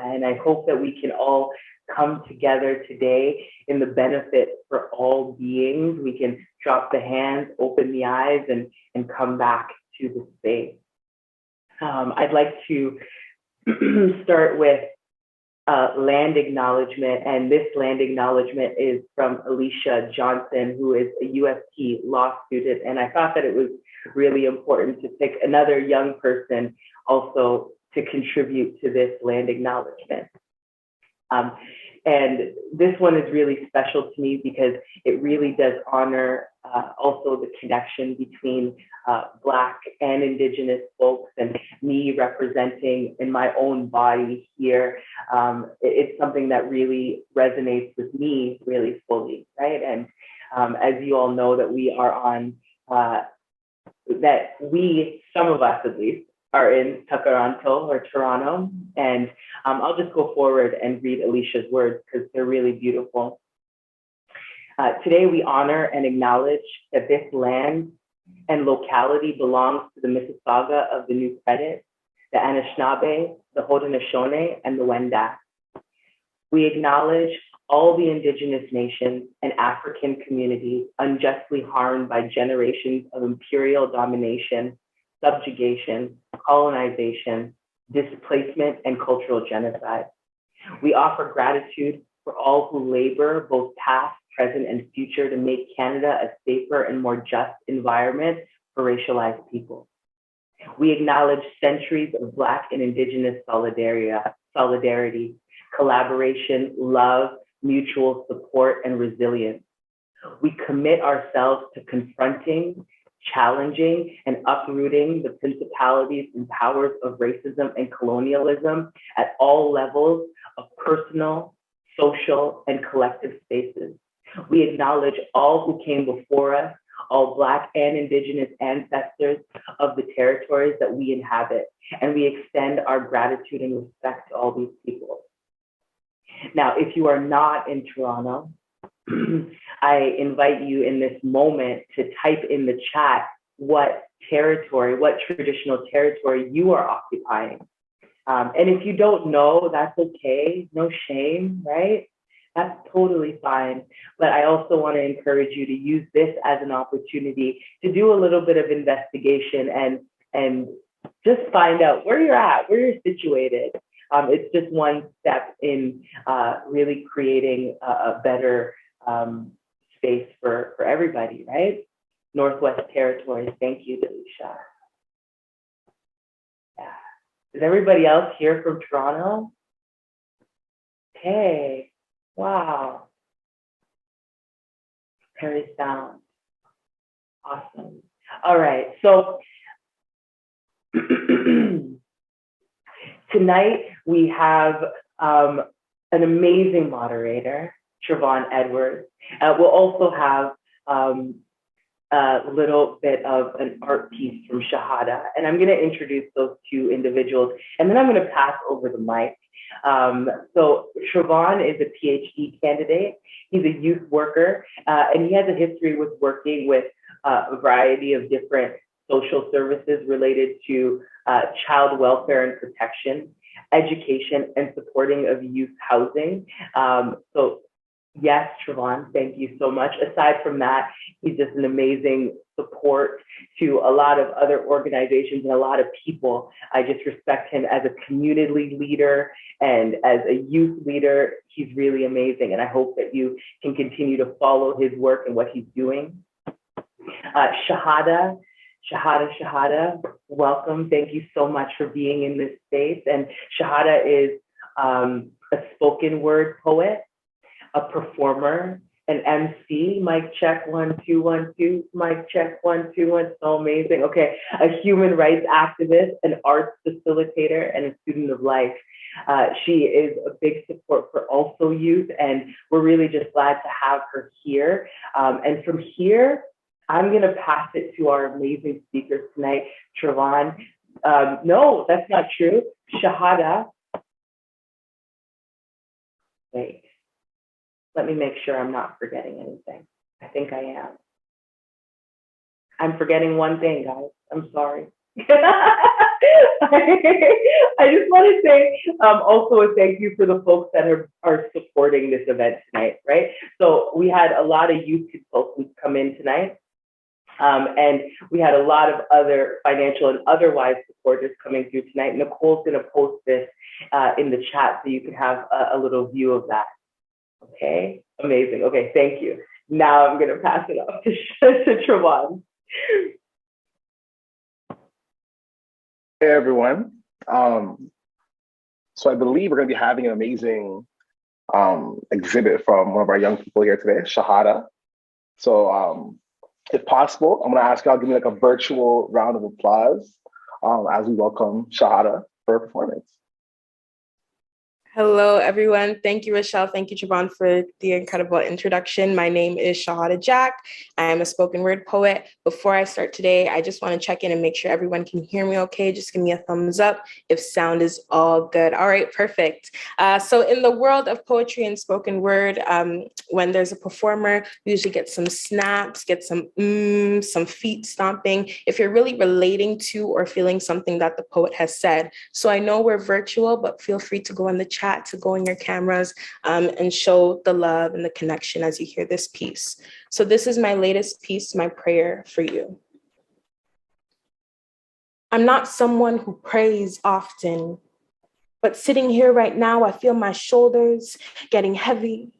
And I hope that we can all come together today in the benefit for all beings. We can drop the hands, open the eyes, and come back to the space. I'd like to start with land acknowledgement, and this land acknowledgement is from Alicia Johnson, who is a UST law student, and I thought that it was really important to pick another young person also to contribute to this land acknowledgement. And this one is really special to me because it really does honor also the connection between Black and Indigenous folks, and me representing in my own body here. It's something that really resonates with me really fully, right? And as you all know, that we are on, some of us at least, are in Toronto or Toronto. And I'll just go forward and read Alicia's words because they're really beautiful. Today we honor and acknowledge that this land and locality belongs to the Mississauga of the New Credit, the Anishinaabe, the Haudenosaunee, and the Wendat. We acknowledge all the Indigenous nations and African communities unjustly harmed by generations of imperial domination, subjugation, colonization, displacement, and cultural genocide. We offer gratitude for all who labor, both past, present, and future, to make Canada a safer and more just environment for racialized people. We acknowledge centuries of Black and Indigenous solidarity, collaboration, love, mutual support, and resilience. We commit ourselves to confronting, challenging, and uprooting the principalities and powers of racism and colonialism at all levels of personal, social, and collective spaces. We acknowledge all who came before us, all Black and Indigenous ancestors of the territories that we inhabit, and we extend our gratitude and respect to all these people. Now, if you are not in Toronto, I invite you in this moment to type in the chat what territory, what traditional territory you are occupying. And if you don't know, that's okay, no shame, right? That's totally fine. But I also want to encourage you to use this as an opportunity to do a little bit of investigation and just find out where you're at, where you're situated. It's just one step in really creating a better space for everybody, right? Northwest Territories, thank you, Delisha. Yeah. Is everybody else here from Toronto? Okay, wow. Very sound, awesome. All right, so tonight we have an amazing moderator, Travonne Edwards. We'll also have a little bit of an art piece from Shahaddah, and I'm going to introduce those two individuals, and then I'm going to pass over the mic. So Travonne is a PhD candidate. He's a youth worker, and he has a history with working with a variety of different social services related to child welfare and protection, education, and supporting of youth housing. So yes, Travonne, thank you so much. Aside from that, he's just an amazing support to a lot of other organizations and a lot of people. I just respect him as a community leader and as a youth leader. He's really amazing, and I hope that you can continue to follow his work and what he's doing. Shahaddah, welcome. Thank you so much for being in this space. And Shahaddah is a spoken word poet, a performer, an MC, mic check, 1, 2, 1, 2, mic check, 1, 2, 1, so amazing. Okay, a human rights activist, an arts facilitator, and a student of life. She is a big support for Also Youth, and we're really just glad to have her here. And from here, I'm gonna pass it to our amazing speakers tonight, Travonne. No, that's not true. Shahaddah. Wait. Let me make sure I'm not forgetting anything. I think I am. I'm forgetting one thing, guys. I'm sorry. I just want to say also a thank you for the folks that are supporting this event tonight, right? So we had a lot of youth consultants come in tonight. And we had a lot of other financial and otherwise supporters coming through tonight. Nicole's going to post this in the chat so you can have a little view of that. Okay, amazing. Okay, thank you. Now I'm going to pass it off to Travonne. Hey everyone. So I believe we're going to be having an amazing exhibit from one of our young people here today, Shahaddah. So if possible, I'm going to ask y'all to give me like a virtual round of applause as we welcome Shahaddah for her performance. Hello, everyone. Thank you, Rochelle. Thank you, Travonne, for the incredible introduction. My name is Shahaddah Jack. I am a spoken word poet. Before I start today, I just want to check in and make sure everyone can hear me okay. Just give me a thumbs up if sound is all good. All right, perfect. So in the world of poetry and spoken word, when there's a performer, we usually get some snaps, get some some feet stomping, if you're really relating to or feeling something that the poet has said. So I know we're virtual, but feel free to go in the chat, to go in your cameras and show the love and the connection as you hear this piece. So this is my latest piece, my prayer for you. I'm not someone who prays often, but sitting here right now, I feel my shoulders getting heavy.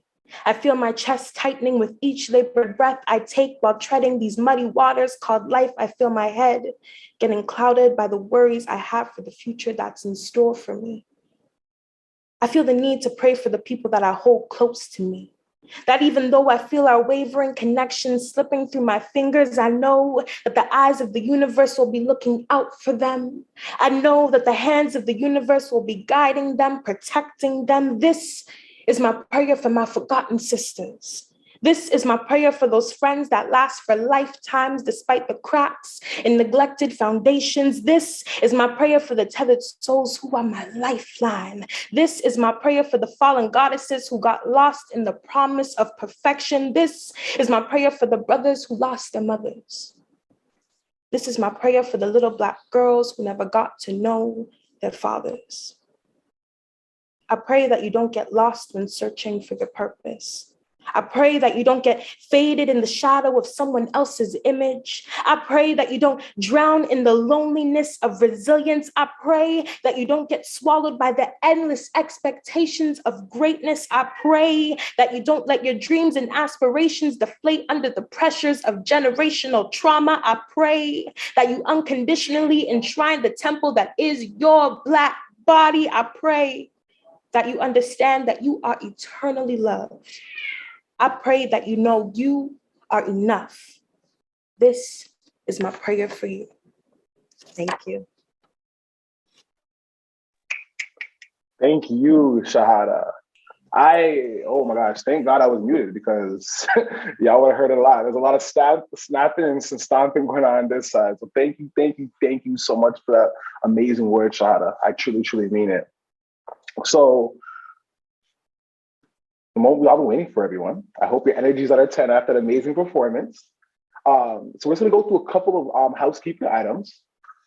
I feel my chest tightening with each labored breath I take while treading these muddy waters called life. I feel my head getting clouded by the worries I have for the future that's in store for me. I feel the need to pray for the people that I hold close to me. That even though I feel our wavering connection slipping through my fingers, I know that the eyes of the universe will be looking out for them. I know that the hands of the universe will be guiding them, protecting them. This is my prayer for my forgotten sisters. This is my prayer for those friends that last for lifetimes despite the cracks and neglected foundations. This is my prayer for the tethered souls who are my lifeline. This is my prayer for the fallen goddesses who got lost in the promise of perfection. This is my prayer for the brothers who lost their mothers. This is my prayer for the little Black girls who never got to know their fathers. I pray that you don't get lost when searching for your purpose. I pray that you don't get faded in the shadow of someone else's image. I pray that you don't drown in the loneliness of resilience. I pray that you don't get swallowed by the endless expectations of greatness. I pray that you don't let your dreams and aspirations deflate under the pressures of generational trauma. I pray that you unconditionally enshrine the temple that is your Black body. I pray that you understand that you are eternally loved. I pray that you know you are enough. This is my prayer for you. Thank you. Thank you, Shahaddah. Oh my gosh, thank God I was muted because y'all would have heard it a lot. There's a lot of snapping and some stomping going on this side. So thank you so much for that amazing word, Shahaddah. I truly, truly mean it. So the moment we've all been waiting for, everyone. I hope your energy is at a 10 after that amazing performance. So we're just gonna go through a couple of housekeeping items.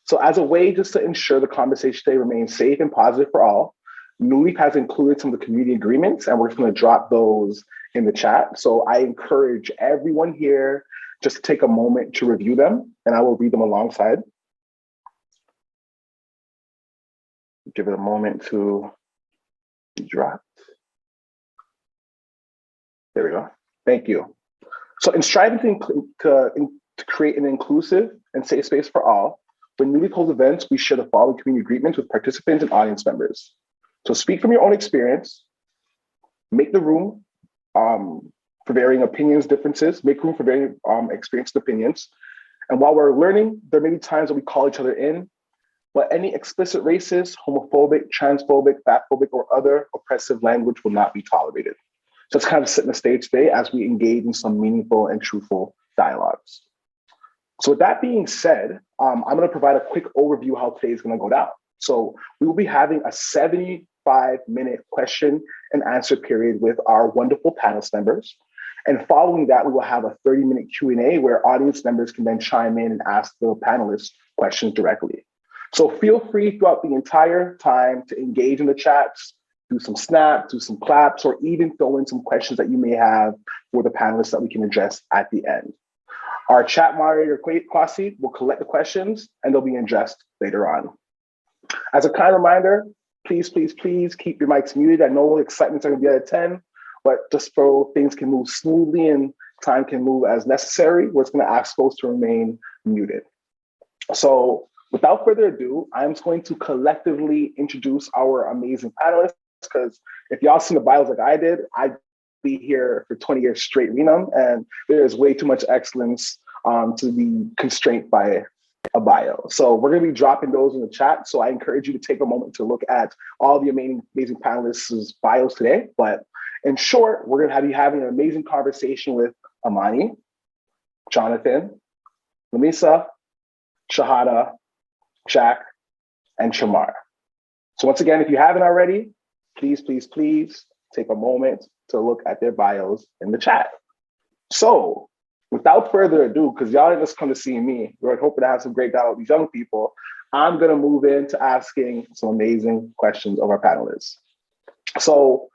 So as a way just to ensure the conversation today remains safe and positive for all, NewLeaf has included some of the community agreements and we're just gonna drop those in the chat. So I encourage everyone here just to take a moment to review them and I will read them alongside. Give it a moment to be dropped. There we go. Thank you. So in striving to create an inclusive and safe space for all, when NewLeaf holds events, we share the following community agreements with participants and audience members. So speak from your own experience, make the room for varying opinions, differences, make room for varying experience and opinions. And while we're learning, there may be times that we call each other in, but any explicit racist, homophobic, transphobic, fatphobic, or other oppressive language will not be tolerated. So it's kind of setting the stage today as we engage in some meaningful and truthful dialogues. So with that being said, I'm going to provide a quick overview of how today is going to go down. So we will be having a 75-minute question and answer period with our wonderful panelist members. And following that, we will have a 30-minute Q&A where audience members can then chime in and ask the panelists questions directly. So feel free throughout the entire time to engage in the chats, do some snaps, do some claps, or even throw in some questions that you may have for the panelists that we can address at the end. Our chat moderator, Kwasi, will collect the questions and they'll be addressed later on. As a kind reminder, please keep your mics muted. I know excitement's going to be at 10, but just so things can move smoothly and time can move as necessary, we're just going to ask folks to remain muted. So without further ado, I'm just going to collectively introduce our amazing panelists, because if y'all seen the bios like I did, I'd be here for 20 years straight reading them, and there's way too much excellence to be constrained by a bio. So we're going to be dropping those in the chat. So I encourage you to take a moment to look at all the amazing panelists' bios today. But in short, we're going to be having an amazing conversation with Imanayy, Jonathan, Lamisa, Shahaddah, Jack, and Tramar. So once again, if you haven't already, please take a moment to look at their bios in the chat. So without further ado, because y'all didn't just come to see me, we're hoping to have some great dialogue with these young people, I'm gonna move into asking some amazing questions of our panelists. So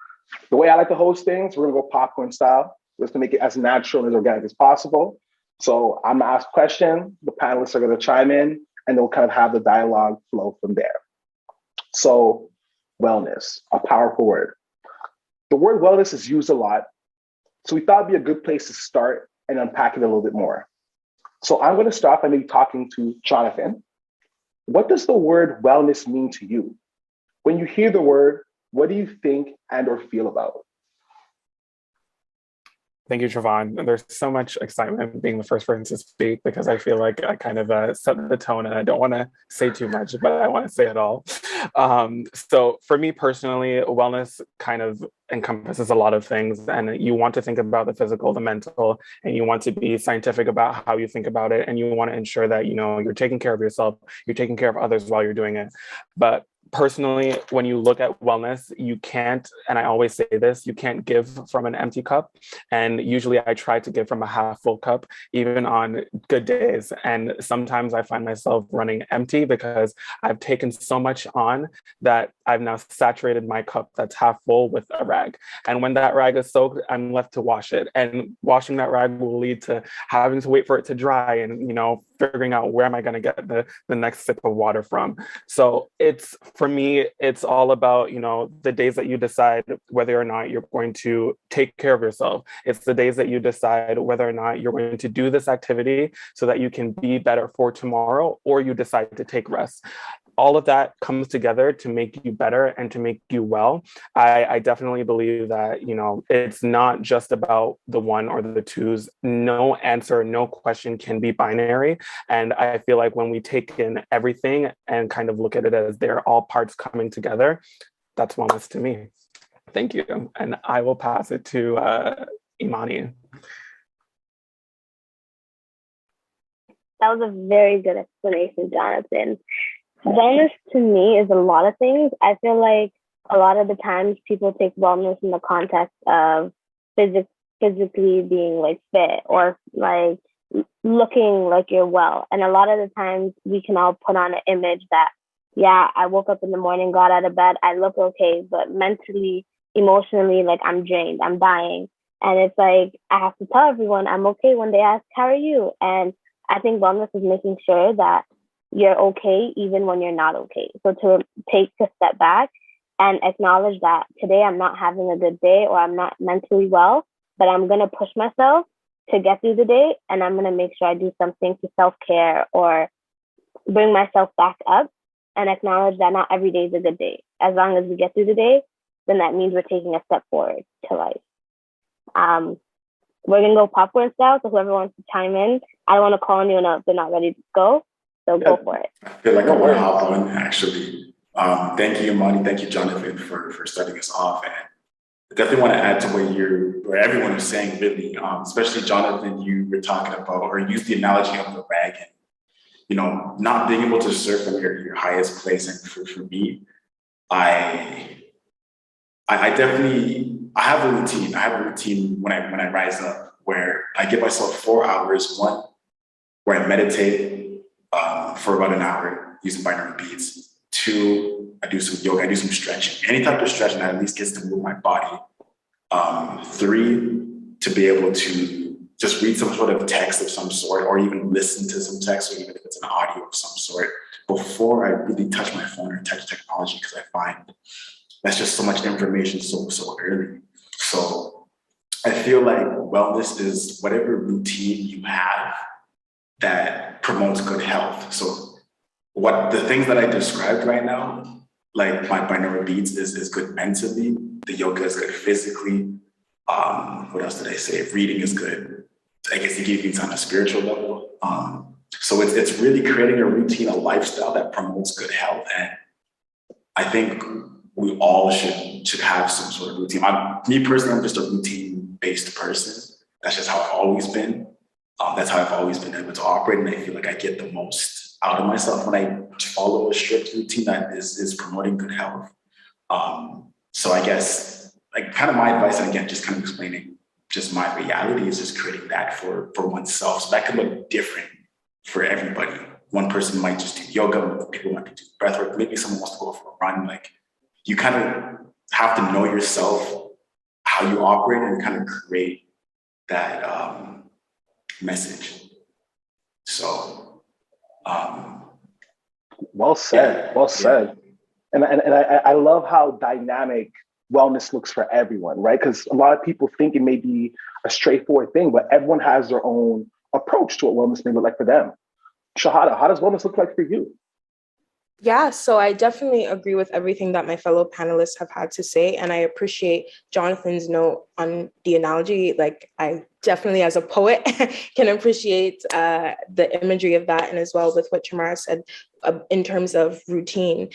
the way I like to host things, we're gonna go popcorn style, just to make it as natural and as organic as possible. So I'm gonna ask a question, the panelists are gonna chime in, and they'll kind of have the dialogue flow from there. So wellness, a powerful word. The word wellness is used a lot, so we thought it'd be a good place to start and unpack it a little bit more. So I'm gonna start by maybe talking to Jonathan. What does the word wellness mean to you? When you hear the word, what do you think and or feel about? Thank you, Travonne. There's so much excitement being the first person to speak, because I feel like I kind of set the tone and I don't want to say too much, but I want to say it all. So for me personally, wellness kind of encompasses a lot of things, and you want to think about the physical, the mental, and you want to be scientific about how you think about it, and you want to ensure that, you know, you're taking care of yourself, you're taking care of others while you're doing it. But personally, when you look at wellness, you can't, and I always say this, you can't give from an empty cup. And usually I try to give from a half full cup, even on good days. And sometimes I find myself running empty because I've taken so much on that I've now saturated my cup that's half full with a rag. And when that rag is soaked, I'm left to wash it. And washing that rag will lead to having to wait for it to dry and, you know, figuring out where am I going to get the next sip of water from. So for me, it's all about, you know, the days that you decide whether or not you're going to take care of yourself. It's the days that you decide whether or not you're going to do this activity so that you can be better for tomorrow, or you decide to take rest. All of that comes together to make you better and to make you well. I definitely believe that, you know, it's not just about the one or the twos. No answer, no question can be binary. And I feel like when we take in everything and kind of look at it as they're all parts coming together, that's wellness to me. Thank you. And I will pass it to Imanayy. That was a very good explanation, Jonathan. Wellness to me is a lot of things. I feel like a lot of the times people take wellness in the context of physically being like fit or like looking like you're well. And a lot of the times we can all put on an image that, yeah, I woke up in the morning, got out of bed, I look okay, but mentally, emotionally, like I'm drained, I'm dying. And it's like, I have to tell everyone I'm okay when they ask, how are you? And I think wellness is making sure that you're okay even when you're not okay. So to take a step back and acknowledge that today I'm not having a good day or I'm not mentally well, but I'm going to push myself to get through the day, and I'm going to make sure I do something to self-care or bring myself back up and acknowledge that not every day is a good day. As long as we get through the day, then that means we're taking a step forward to life. We're going to go popcorn style, so whoever wants to chime in, I don't want to call anyone up if they're not ready to go. So go for it. I feel like I want to hop on, actually. Thank you, Imanayy. Thank you, Jonathan, for starting us off. And I definitely want to add to what everyone was saying, really, especially Jonathan, you were talking about, or used the analogy of the rag and, you know, not being able to surf from your highest place. And for me, I definitely, I have a routine. I have a routine when I rise up where I give myself 4 hours, one, where I meditate, for about an hour. using binaural beats. 2, I do some yoga, I do some stretching. Any type of stretching that at least gets to move my body. 3, to be able to just read some sort of text of some sort, or even listen to some text, or even if it's an audio of some sort, before I really touch my phone or touch technology, because I find that's just so much information so early. So I feel like wellness is whatever routine you have that promotes good health. So what the things that I described right now, like my binaural beats is good mentally, the yoga is good physically. What else did I say? Reading is good. I guess it gives on a spiritual level. So it's really creating a routine, a lifestyle that promotes good health. And I think we all should have some sort of routine. Me personally, I'm just a routine-based person. That's just how I've always been. That's how I've always been able to operate. And I feel like I get the most out of myself when I follow a strict routine that is promoting good health. So I guess like kind of my advice, and again, just kind of explaining just my reality, is just creating that for oneself. So that could look different for everybody. One person might just do yoga, people might be doing breath work, maybe someone wants to go for a run. Like you kind of have to know yourself, how you operate, and kind of create that message. So well said, well said. And I love how dynamic wellness looks for everyone, right? Because a lot of people think it may be a straightforward thing, but everyone has their own approach to what wellness may look like for them. Shahaddah, how does wellness look like for you? Yeah, so I definitely agree with everything that my fellow panelists have had to say. And I appreciate Jonathan's note on the analogy. Like I definitely, as a poet, can appreciate the imagery of that. And as well with what Tramar said in terms of routine.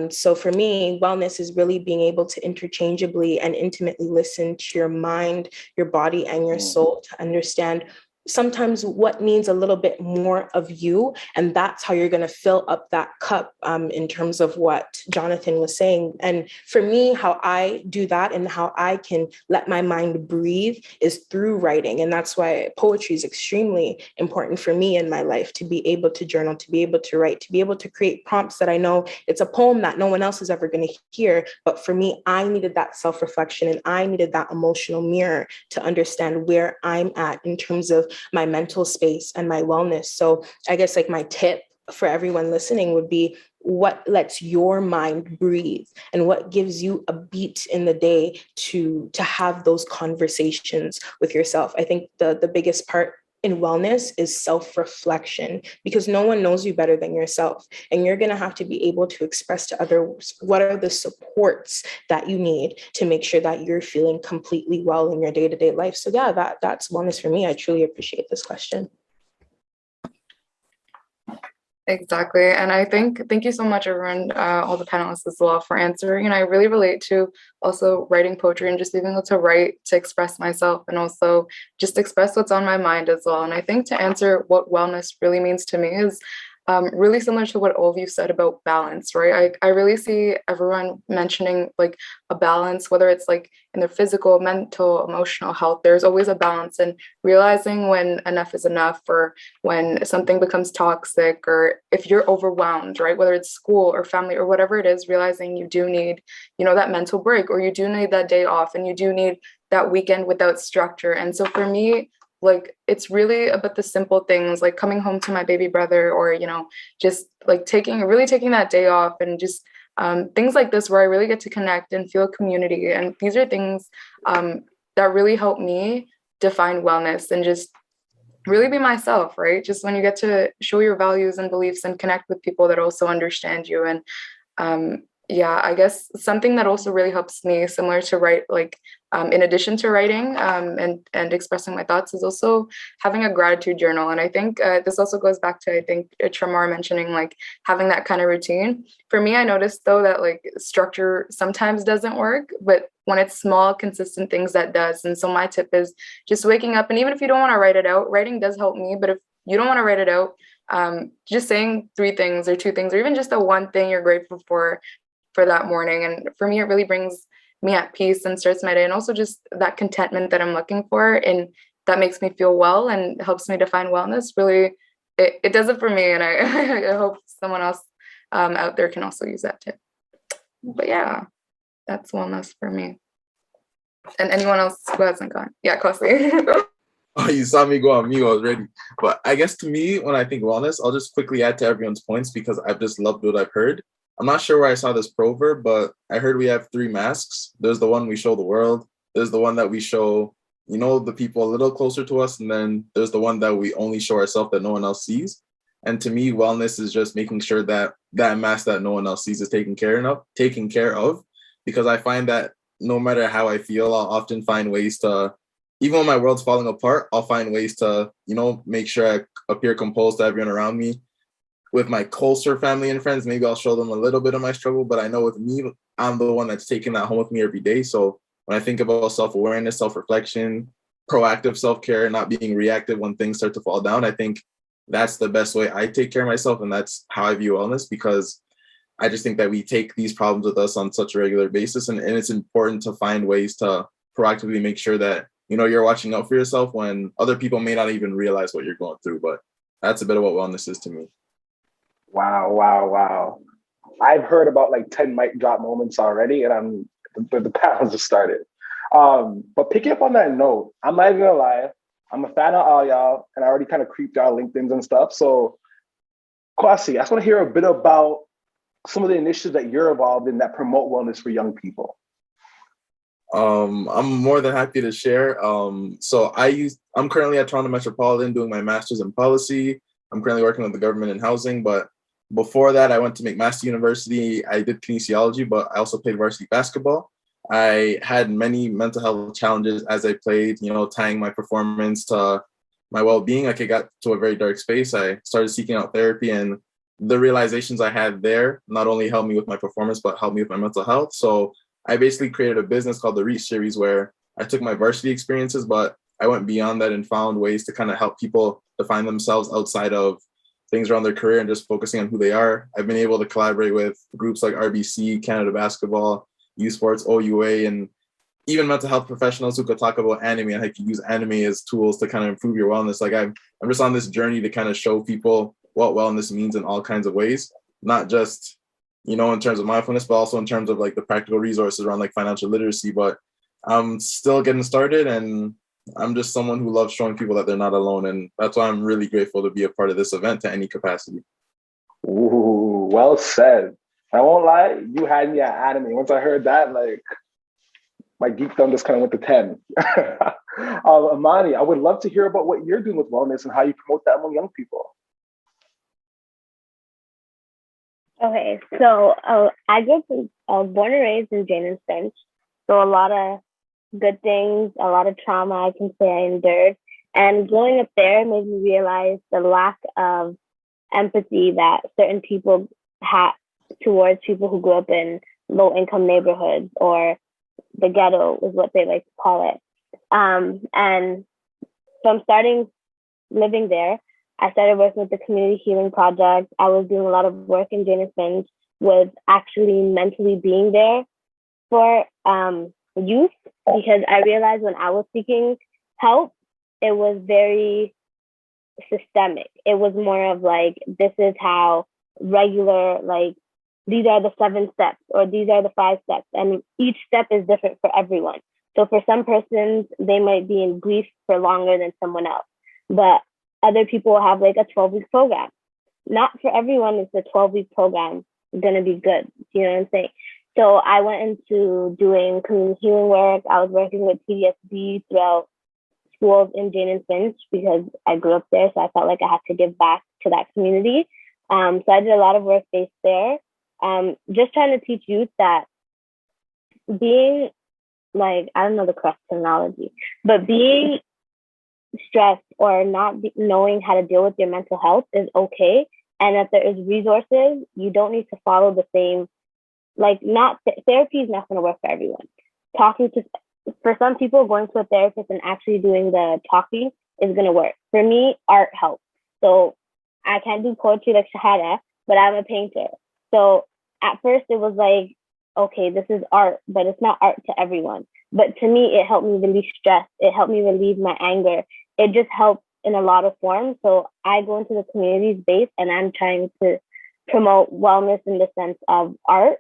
So for me, wellness is really being able to interchangeably and intimately listen to your mind, your body, and your soul to understand sometimes what needs a little bit more of you. And that's how you're going to fill up that cup in terms of what Jonathan was saying. And for me, how I do that and how I can let my mind breathe is through writing. And that's why poetry is extremely important for me in my life, to be able to journal, to be able to write, to be able to create prompts that I know it's a poem that no one else is ever going to hear. But for me, I needed that self-reflection and I needed that emotional mirror to understand where I'm at in terms of my mental space and my wellness. So I guess like my tip for everyone listening would be, what lets your mind breathe and what gives you a beat in the day to have those conversations with yourself. I think the biggest part in wellness is self-reflection, because no one knows you better than yourself. And you're going to have to be able to express to others what are the supports that you need to make sure that you're feeling completely well in your day-to-day life. So yeah, that's wellness for me. I truly appreciate this question. Exactly. And I think, thank you so much, everyone, all the panelists as well, for answering. And I really relate to also writing poetry and just being able to write to express myself and also just express what's on my mind as well. And I think to answer what wellness really means to me is really similar to what all of you said about balance, right? I really see everyone mentioning like a balance, whether it's like in their physical, mental, emotional health, there's always a balance, and realizing when enough is enough, or when something becomes toxic, or if you're overwhelmed, right? Whether it's school or family or whatever it is, realizing you do need, you know, that mental break, or you do need that day off, and you do need that weekend without structure. And so for me, like, it's really about the simple things, like coming home to my baby brother, or, you know, just like taking that day off, and just things like this where I really get to connect and feel community. And these are things that really help me define wellness and just really be myself, right? Just when you get to show your values and beliefs and connect with people that also understand you. And yeah, I guess something that also really helps me, similar to write, like in addition to writing and expressing my thoughts, is also having a gratitude journal. And I think this also goes back to, I think, Tramar mentioning like having that kind of routine. For me, I noticed though that like structure sometimes doesn't work, but when it's small, consistent things, that does. And so my tip is just waking up, and even if you don't want to write it out, writing does help me, but if you don't want to write it out, just saying 3 things or 2 things, or even just the one thing you're grateful for that morning. And for me, it really brings me at peace and starts my day, and also just that contentment that I'm looking for, and that makes me feel well and helps me define wellness. Really, it does it for me, and I, I hope someone else out there can also use that tip. But yeah, that's wellness for me. And anyone else who hasn't gone? Yeah, Kwasi. Oh, you saw me go on mute already. But I guess to me, when I think wellness, I'll just quickly add to everyone's points because I've just loved what I've heard. I'm not sure where I saw this proverb, but I heard we have 3 masks. There's the one we show the world. There's the one that we show, the people a little closer to us. And then there's the one that we only show ourselves that no one else sees. And to me, wellness is just making sure that that mask that no one else sees is taken care of, because I find that no matter how I feel, I'll often find ways to, even when my world's falling apart, I'll find ways to, make sure I appear composed to everyone around me. With my closer family and friends, maybe I'll show them a little bit of my struggle, but I know with me, I'm the one that's taking that home with me every day. So when I think about self-awareness, self-reflection, proactive self-care, not being reactive when things start to fall down, I think that's the best way I take care of myself. And that's how I view wellness, because I just think that we take these problems with us on such a regular basis. And it's important to find ways to proactively make sure that you're watching out for yourself when other people may not even realize what you're going through. But that's a bit of what wellness is to me. Wow. I've heard about like 10 mic drop moments already, and the panels just started. But picking up on that note, I'm not even gonna lie, I'm a fan of all y'all, and I already kind of creeped out LinkedIn's and stuff. So Kwasi, I just want to hear a bit about some of the initiatives that you're involved in that promote wellness for young people. I'm more than happy to share. So I'm currently at Toronto Metropolitan doing my master's in policy. I'm currently working with the government in housing, but before that, I went to McMaster University. I did kinesiology, but I also played varsity basketball. I had many mental health challenges as I played, tying my performance to my well-being. Like, it got to a very dark space. I started seeking out therapy, and the realizations I had there not only helped me with my performance, but helped me with my mental health. So I basically created a business called the Reach series, where I took my varsity experiences, but I went beyond that and found ways to kind of help people define themselves outside of things around their career and just focusing on who they are. I've been able to collaborate with groups like RBC, Canada Basketball, U Sports, OUA, and even mental health professionals who could talk about anime and how you can use anime as tools to kind of improve your wellness. Like, I'm just on this journey to kind of show people what wellness means in all kinds of ways, not just, in terms of mindfulness, but also in terms of like the practical resources around like financial literacy. But I'm still getting started, and I'm just someone who loves showing people that they're not alone. And that's why I'm really grateful to be a part of this event to any capacity. Ooh, well said. I won't lie, you had me at anime. Once I heard that, like, my geekdom just kind of went to 10. Imanayy, I would love to hear about what you're doing with wellness and how you promote that among young people. Okay, so I was born and raised in Jane and Finch, so a lot of good things, a lot of trauma I can say I endured. And growing up there made me realize the lack of empathy that certain people have towards people who grew up in low-income neighborhoods, or the ghetto is what they like to call it. And from starting living there, I started working with the Community Healing Project. I was doing a lot of work in Jane and Finch with actually mentally being there for youth, because I realized when I was seeking help, it was very systemic. It was more of like, this is how regular, like, these are the 7 steps, or these are the 5 steps. And each step is different for everyone. So for some persons, they might be in grief for longer than someone else. But other people have like a 12-week program. Not for everyone is the 12-week program going to be good. You know what I'm saying? So I went into doing community healing work. I was working with PTSD throughout schools in Jane and Finch because I grew up there. So I felt like I had to give back to that community. So I did a lot of work based there. Just trying to teach youth that being, like, I don't know the correct terminology, but being stressed or not knowing how to deal with your mental health is okay. And that there is resources. You don't need to follow the same, like, therapy is not going to work for everyone. For some people, going to a therapist and actually doing the talking is going to work. For me, art helps. So I can't do poetry like Shahaddah, but I'm a painter. So at first it was like, okay, this is art, but it's not art to everyone. But to me, it helped me relieve stress. It helped me relieve my anger. It just helped in a lot of forms. So I go into the community space and I'm trying to promote wellness in the sense of art,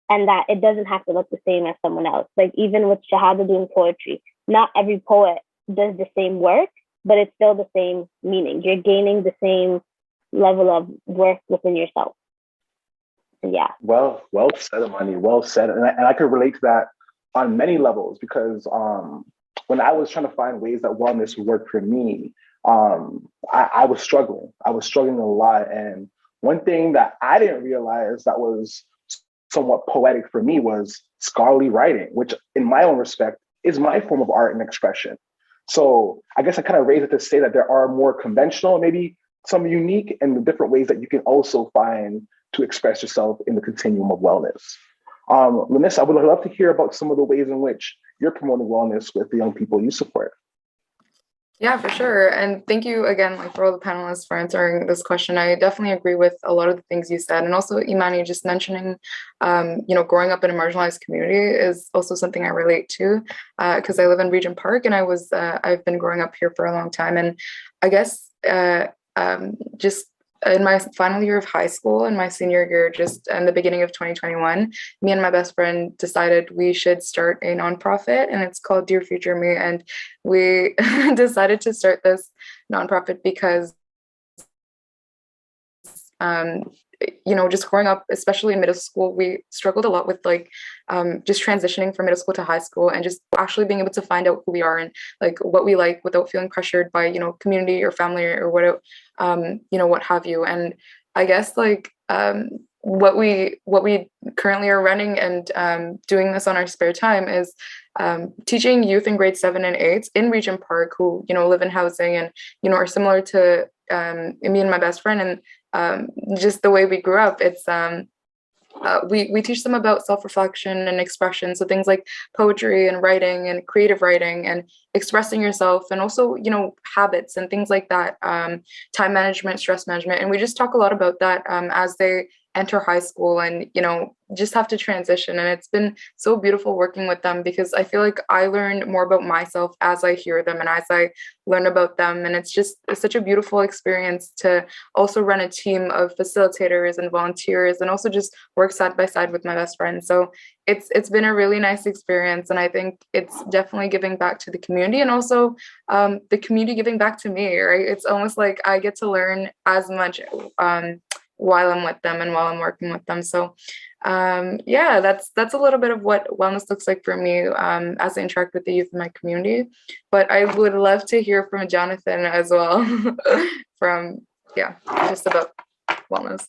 and that it doesn't have to look the same as someone else. Like even with Shahaddah doing poetry, not every poet does the same work, but it's still the same meaning. You're gaining the same level of worth within yourself. Yeah. Well said, Imanayy. Well said, and I could relate to that on many levels because when I was trying to find ways that wellness would work for me, I was struggling. I was struggling a lot, and one thing that I didn't realize that was somewhat poetic for me was scholarly writing, which in my own respect is my form of art and expression. So I guess I kind of raise it to say that there are more conventional, maybe some unique and different ways that you can also find to express yourself in the continuum of wellness. Lamisa, I would love to hear about some of the ways in which you're promoting wellness with the young people you support. Yeah, for sure. And thank you again, like for all the panelists for answering this question. I definitely agree with a lot of the things you said. And also Imanayy just mentioning, growing up in a marginalized community is also something I relate to because I live in Regent Park and I've been growing up here for a long time. And I guess just in my final year of high school and my senior year, just in the beginning of 2021, me and my best friend decided we should start a nonprofit, and it's called Dear Future Me. And we decided to start this nonprofit because just growing up, especially in middle school, we struggled a lot with just transitioning from middle school to high school and just actually being able to find out who we are and like what we like without feeling pressured by, community or family or what have you. And I guess what we currently are running and doing this on our spare time is teaching youth in grade 7 and 8 in Regent Park who, live in housing and, are similar to me and my best friend. And just the way we grew up, it's we teach them about self-reflection and expression, so things like poetry and writing and creative writing and expressing yourself, and also habits and things like that, time management, stress management. And we just talk a lot about that as they enter high school and just have to transition. And it's been so beautiful working with them because I feel like I learn more about myself as I hear them and as I learn about them. And it's such a beautiful experience to also run a team of facilitators and volunteers and also just work side by side with my best friend. So it's been a really nice experience. And I think it's definitely giving back to the community and also the community giving back to me, right? It's almost like I get to learn as much while I'm with them and while I'm working with them. So that's a little bit of what wellness looks like for me as I interact with the youth in my community. But I would love to hear from Jonathan as well just about wellness.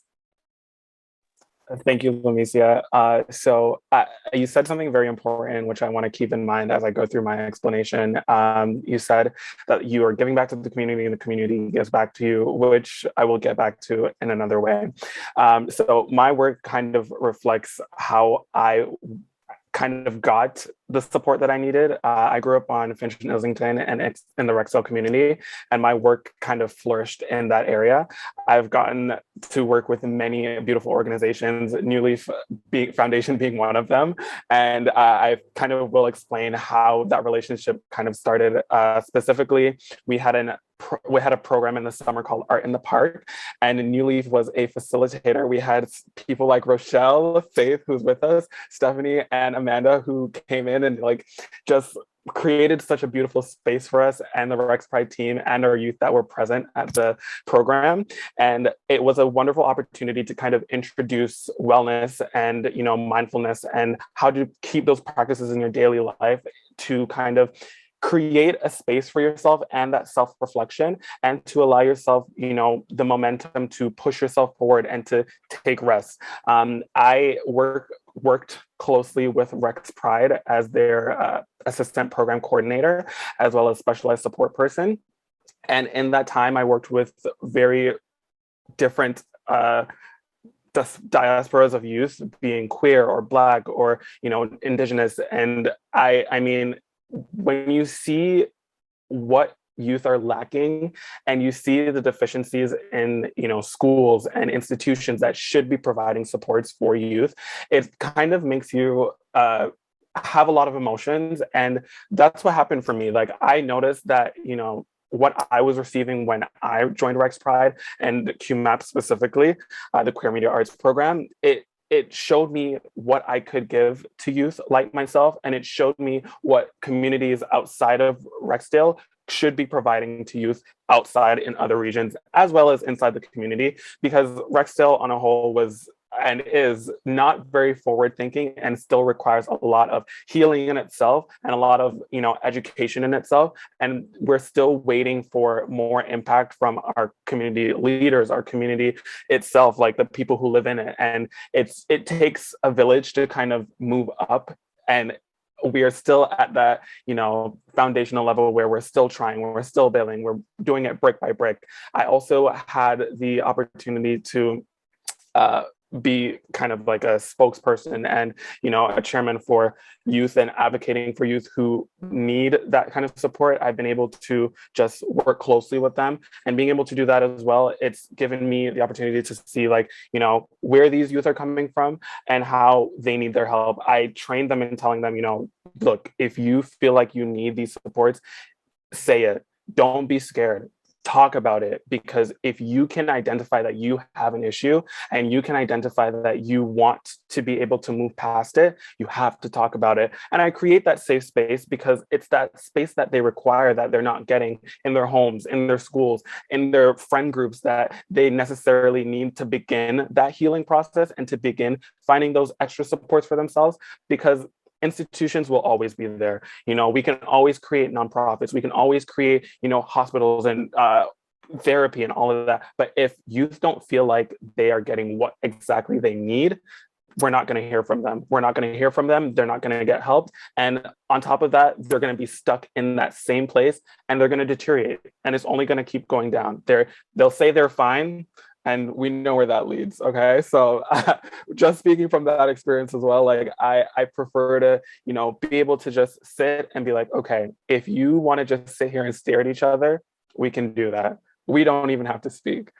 Thank you, Lamisa. So you said something very important, which I want to keep in mind as I go through my explanation. You said that you are giving back to the community and the community gives back to you, which I will get back to in another way. So my work kind of reflects how I kind of got the support that I needed. I grew up on Finch and Islington and it's in the Rexdale community, and my work kind of flourished in that area. I've gotten to work with many beautiful organizations, New Leaf Foundation being one of them. And I kind of will explain how that relationship kind of started. Specifically, we had a program in the summer called Art in the Park, and New Leaf was a facilitator. We had people like Rochelle, Faith, who's with us, Stephanie, and Amanda, who came in and just created such a beautiful space for us and the RexPride team and our youth that were present at the program. And it was a wonderful opportunity to kind of introduce wellness and mindfulness and how to keep those practices in your daily life to kind of create a space for yourself and that self-reflection, and to allow yourself, the momentum to push yourself forward and to take rest. I worked closely with RexPride as their assistant program coordinator, as well as specialized support person. And in that time, I worked with very different diasporas of youth, being queer or Black or, Indigenous. And I mean, when you see what youth are lacking and you see the deficiencies in schools and institutions that should be providing supports for youth, it kind of makes you have a lot of emotions. And that's what happened for me. I noticed that what I was receiving when I joined RexPride and QMAP specifically, the Queer Media Arts program, it showed me what I could give to youth like myself, and it showed me what communities outside of Rexdale should be providing to youth outside in other regions, as well as inside the community, because Rexdale on a whole was and is not very forward thinking and still requires a lot of healing in itself and a lot of, education in itself. And we're still waiting for more impact from our community leaders, our community itself, like the people who live in it. And it takes a village to kind of move up, and we are still at that, foundational level where we're still trying, where we're still building, we're doing it brick by brick. I also had the opportunity to be kind of like a spokesperson and, a chairman for youth and advocating for youth who need that kind of support. I've been able to just work closely with them, and being able to do that as well, it's given me the opportunity to see where these youth are coming from and how they need their help. I train them in telling them, look, if you feel like you need these supports, say it. Don't be scared. Talk about it, because if you can identify that you have an issue and you can identify that you want to be able to move past it, you have to talk about it. And I create that safe space because it's that space that they require that they're not getting in their homes, in their schools, in their friend groups, that they necessarily need to begin that healing process and to begin finding those extra supports for themselves, because institutions will always be there. We can always create nonprofits. We can always create, hospitals and therapy and all of that. But if youth don't feel like they are getting what exactly they need, we're not going to hear from them. We're not going to hear from them. They're not going to get helped. And on top of that, they're going to be stuck in that same place and they're going to deteriorate. And it's only going to keep going down. They'll say they're fine, and we know where that leads. Okay. So just speaking from that experience as well, I prefer to, be able to just sit and be like, okay, if you want to just sit here and stare at each other, we can do that. We don't even have to speak.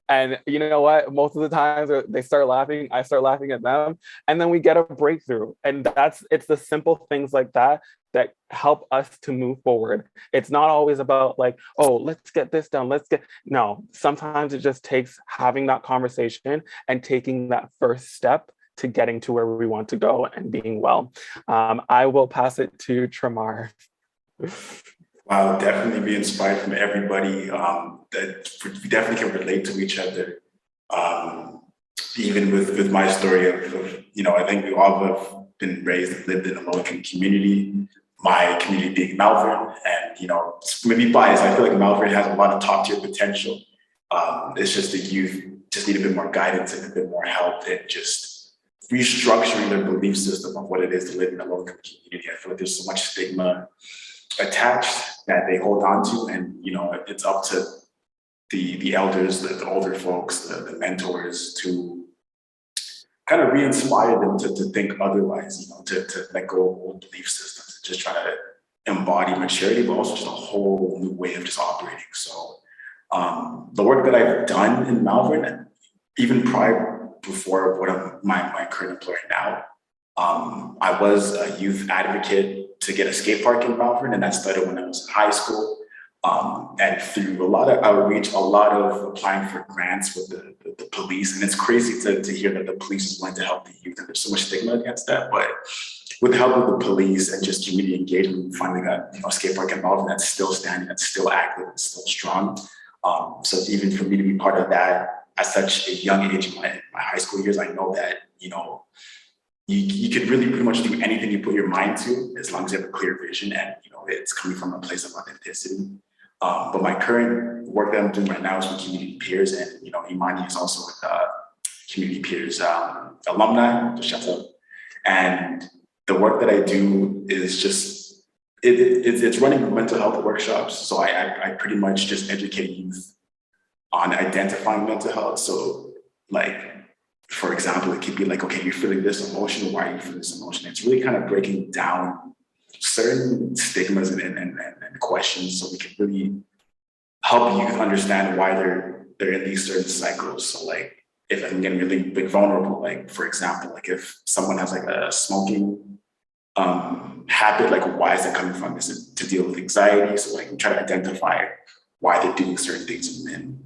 And you know what? Most of the times they start laughing, I start laughing at them, and then we get a breakthrough. And it's the simple things like that help us to move forward. It's not always about oh, let's get this done. No, sometimes it just takes having that conversation and taking that first step to getting to where we want to go and being well. I will pass it to Tramar. Wow, definitely be inspired from everybody. That we definitely can relate to each other. Even with my story of I think we all have been raised and lived in a low-income community. My community being Malvern, and maybe biased, I feel like Malvern has a lot of top-tier potential. It's just the youth just need a bit more guidance and a bit more help in just restructuring their belief system of what it is to live in a low-income community. I feel like there's so much stigma attached that they hold on to, and it's up to the elders, the older folks, the mentors to kind of re-inspire them to think otherwise, to let go of old belief systems and just try to embody maturity, but also just a whole new way of just operating. So the work that I've done in Malvern, even before my current employer now, I was a youth advocate to get a skate park in Malvern, and that started when I was in high school. And through a lot of outreach, a lot of applying for grants with the police. And it's crazy to hear that the police is willing to help the youth, and there's so much stigma against that. But with the help of the police and just community engagement, we finally got a skate park in Malvern that's still standing, that's still active, and still strong. So even for me to be part of that at such a young age in my high school years, I know that, you can really pretty much do anything you put your mind to, as long as you have a clear vision and, it's coming from a place of authenticity. But my current work that I'm doing right now is with community peers, and Imanayy is also with community peers alumni, the Shahaddah. And the work that I do is just it's running mental health workshops. So I pretty much just educate youth on identifying mental health. So for example, it could be okay, you're feeling this emotion. Why are you feeling this emotion? It's really kind of breaking down certain stigmas and questions, so we can really help youth understand why they're in these certain cycles. So if I'm getting really big vulnerable, for example, if someone has a smoking habit, why is it coming from? Is it to deal with anxiety? So we try to identify why they're doing certain things, and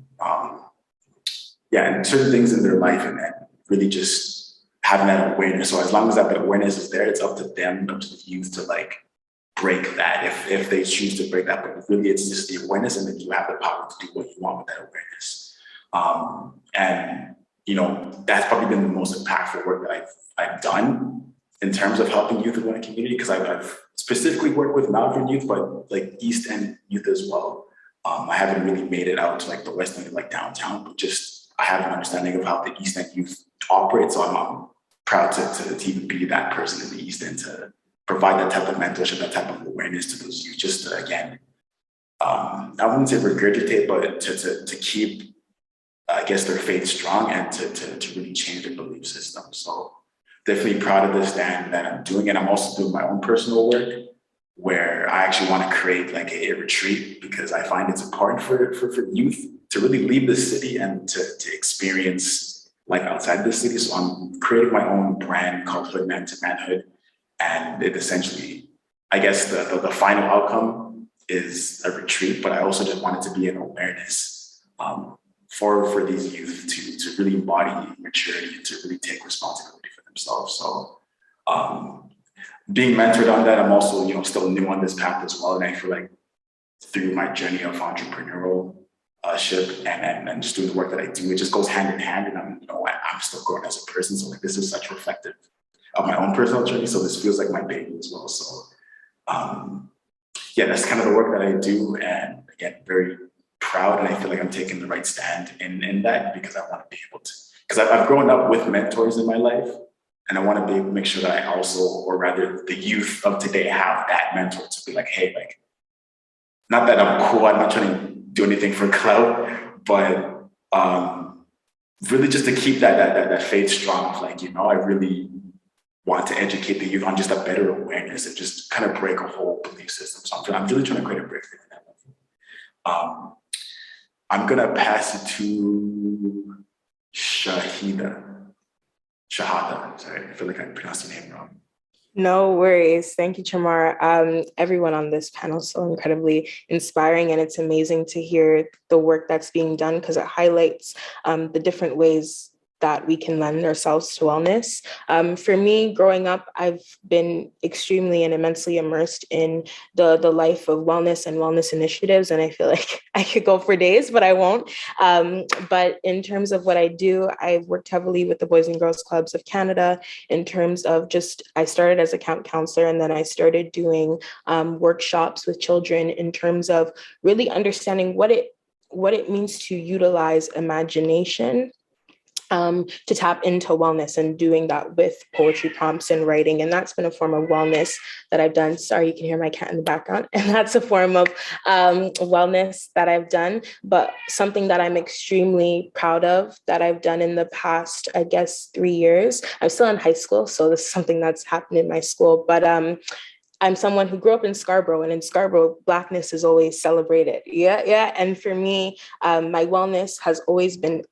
certain things in their life, and really just having that awareness. So as long as that awareness is there, it's up to them, up to the youth to like break that if they choose to break that. But really, it's just the awareness, and then you have the power to do what you want with that awareness. And you know, that's probably been the most impactful work that I've done in terms of helping youth in the community, because I've specifically worked with Malvern youth, but like East End youth as well. I haven't really made it out to like the West End, like downtown, but just I have an understanding of how the East End youth operate. So I'm proud to even be that person in the East End to provide that type of mentorship, that type of awareness to those youth, just to, again, I wouldn't say regurgitate, but to keep, I guess, their faith strong, and to really change their belief system. So definitely proud of this stand that I'm doing. And I'm also doing my own personal work, where I actually want to create like a retreat, because I find it's important for youth to really leave the city and to experience life outside the city. So I'm creating my own brand called Hood Man to Manhood. And it essentially, I guess the final outcome is a retreat, but I also just want it to be an awareness for these youth to really embody maturity and to really take responsibility for themselves. So being mentored on that, I'm also, still new on this path as well. And I feel like through my journey of entrepreneurship and just doing the work that I do, it just goes hand in hand. And I'm still growing as a person. So like, this is such reflective of my own personal journey. So this feels like my baby as well. So that's kind of the work that I do. And again, very proud. And I feel like I'm taking the right stand in that, because I want to be able to, because I've grown up with mentors in my life. And I want to be able to make sure that I also, or rather the youth of today, have that mentor to be like, hey, like, not that I'm cool, I'm not trying to do anything for clout, but really just to keep that faith strong. Like, I really want to educate the youth on just a better awareness and just kind of break a whole belief system. So I'm really trying to create a breakthrough in that level. I'm going to pass it to Shahaddah. Sorry, I feel like I pronounced the name wrong. No worries. Thank you, Tramar. Everyone on this panel is so incredibly inspiring, and it's amazing to hear the work that's being done, because it highlights the different ways that we can lend ourselves to wellness. For me, growing up, I've been extremely and immensely immersed in the life of wellness and wellness initiatives. And I feel like I could go for days, but I won't. But in terms of what I do, I've worked heavily with the Boys and Girls Clubs of Canada in terms of I started as a camp counselor, and then I started doing workshops with children in terms of really understanding what it means to utilize imagination to tap into wellness, and doing that with poetry prompts and writing. And that's been a form of wellness that I've done. Sorry, you can hear my cat in the background. And that's a form of wellness that I've done, but something that I'm extremely proud of that I've done in the past, I guess, 3 years. I'm still in high school, so this is something that's happened in my school, but I'm someone who grew up in Scarborough, and in Scarborough, Blackness is always celebrated. Yeah. And for me, my wellness has always been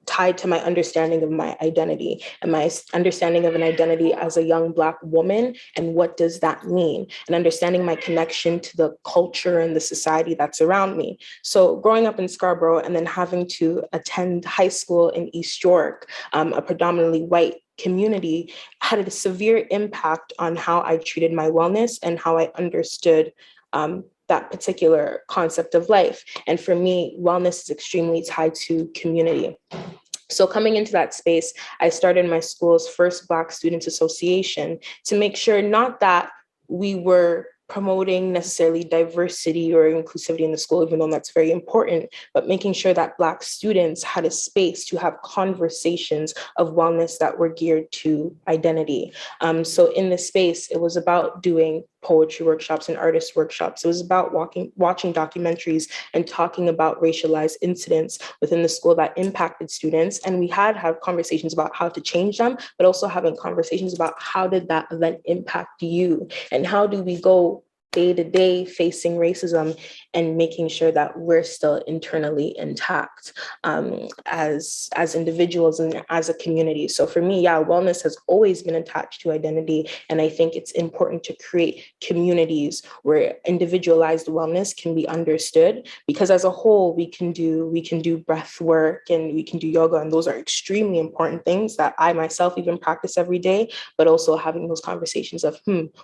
tied to my understanding of my identity, and my understanding of an identity as a young Black woman, and what does that mean, and understanding my connection to the culture and the society that's around me. So growing up in Scarborough and then having to attend high school in East York, a predominantly white community, had a severe impact on how I treated my wellness and how I understood that particular concept of life. And for me, wellness is extremely tied to community. So coming into that space, I started my school's first Black Students Association to make sure not that we were promoting necessarily diversity or inclusivity in the school, even though that's very important, but making sure that Black students had a space to have conversations of wellness that were geared to identity. So in this space, it was about doing poetry workshops and artist workshops. It was about watching documentaries and talking about racialized incidents within the school that impacted students. And we have conversations about how to change them, but also having conversations about how did that event impact you, and how do we go day-to-day facing racism and making sure that we're still internally intact as individuals and as a community. So for me, yeah, wellness has always been attached to identity. And I think it's important to create communities where individualized wellness can be understood, because as a whole, we can do breath work and we can do yoga. And those are extremely important things that I myself even practice every day, but also having those conversations of,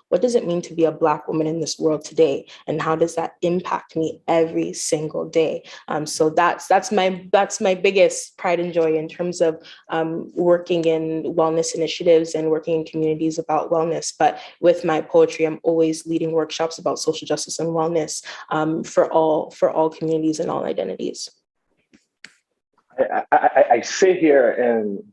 what does it mean to be a Black woman in this world today? And how does that impact me every single day? So that's my biggest pride and joy in terms of working in wellness initiatives and working in communities about wellness. But with my poetry, I'm always leading workshops about social justice and wellness for all communities and all identities. I sit here and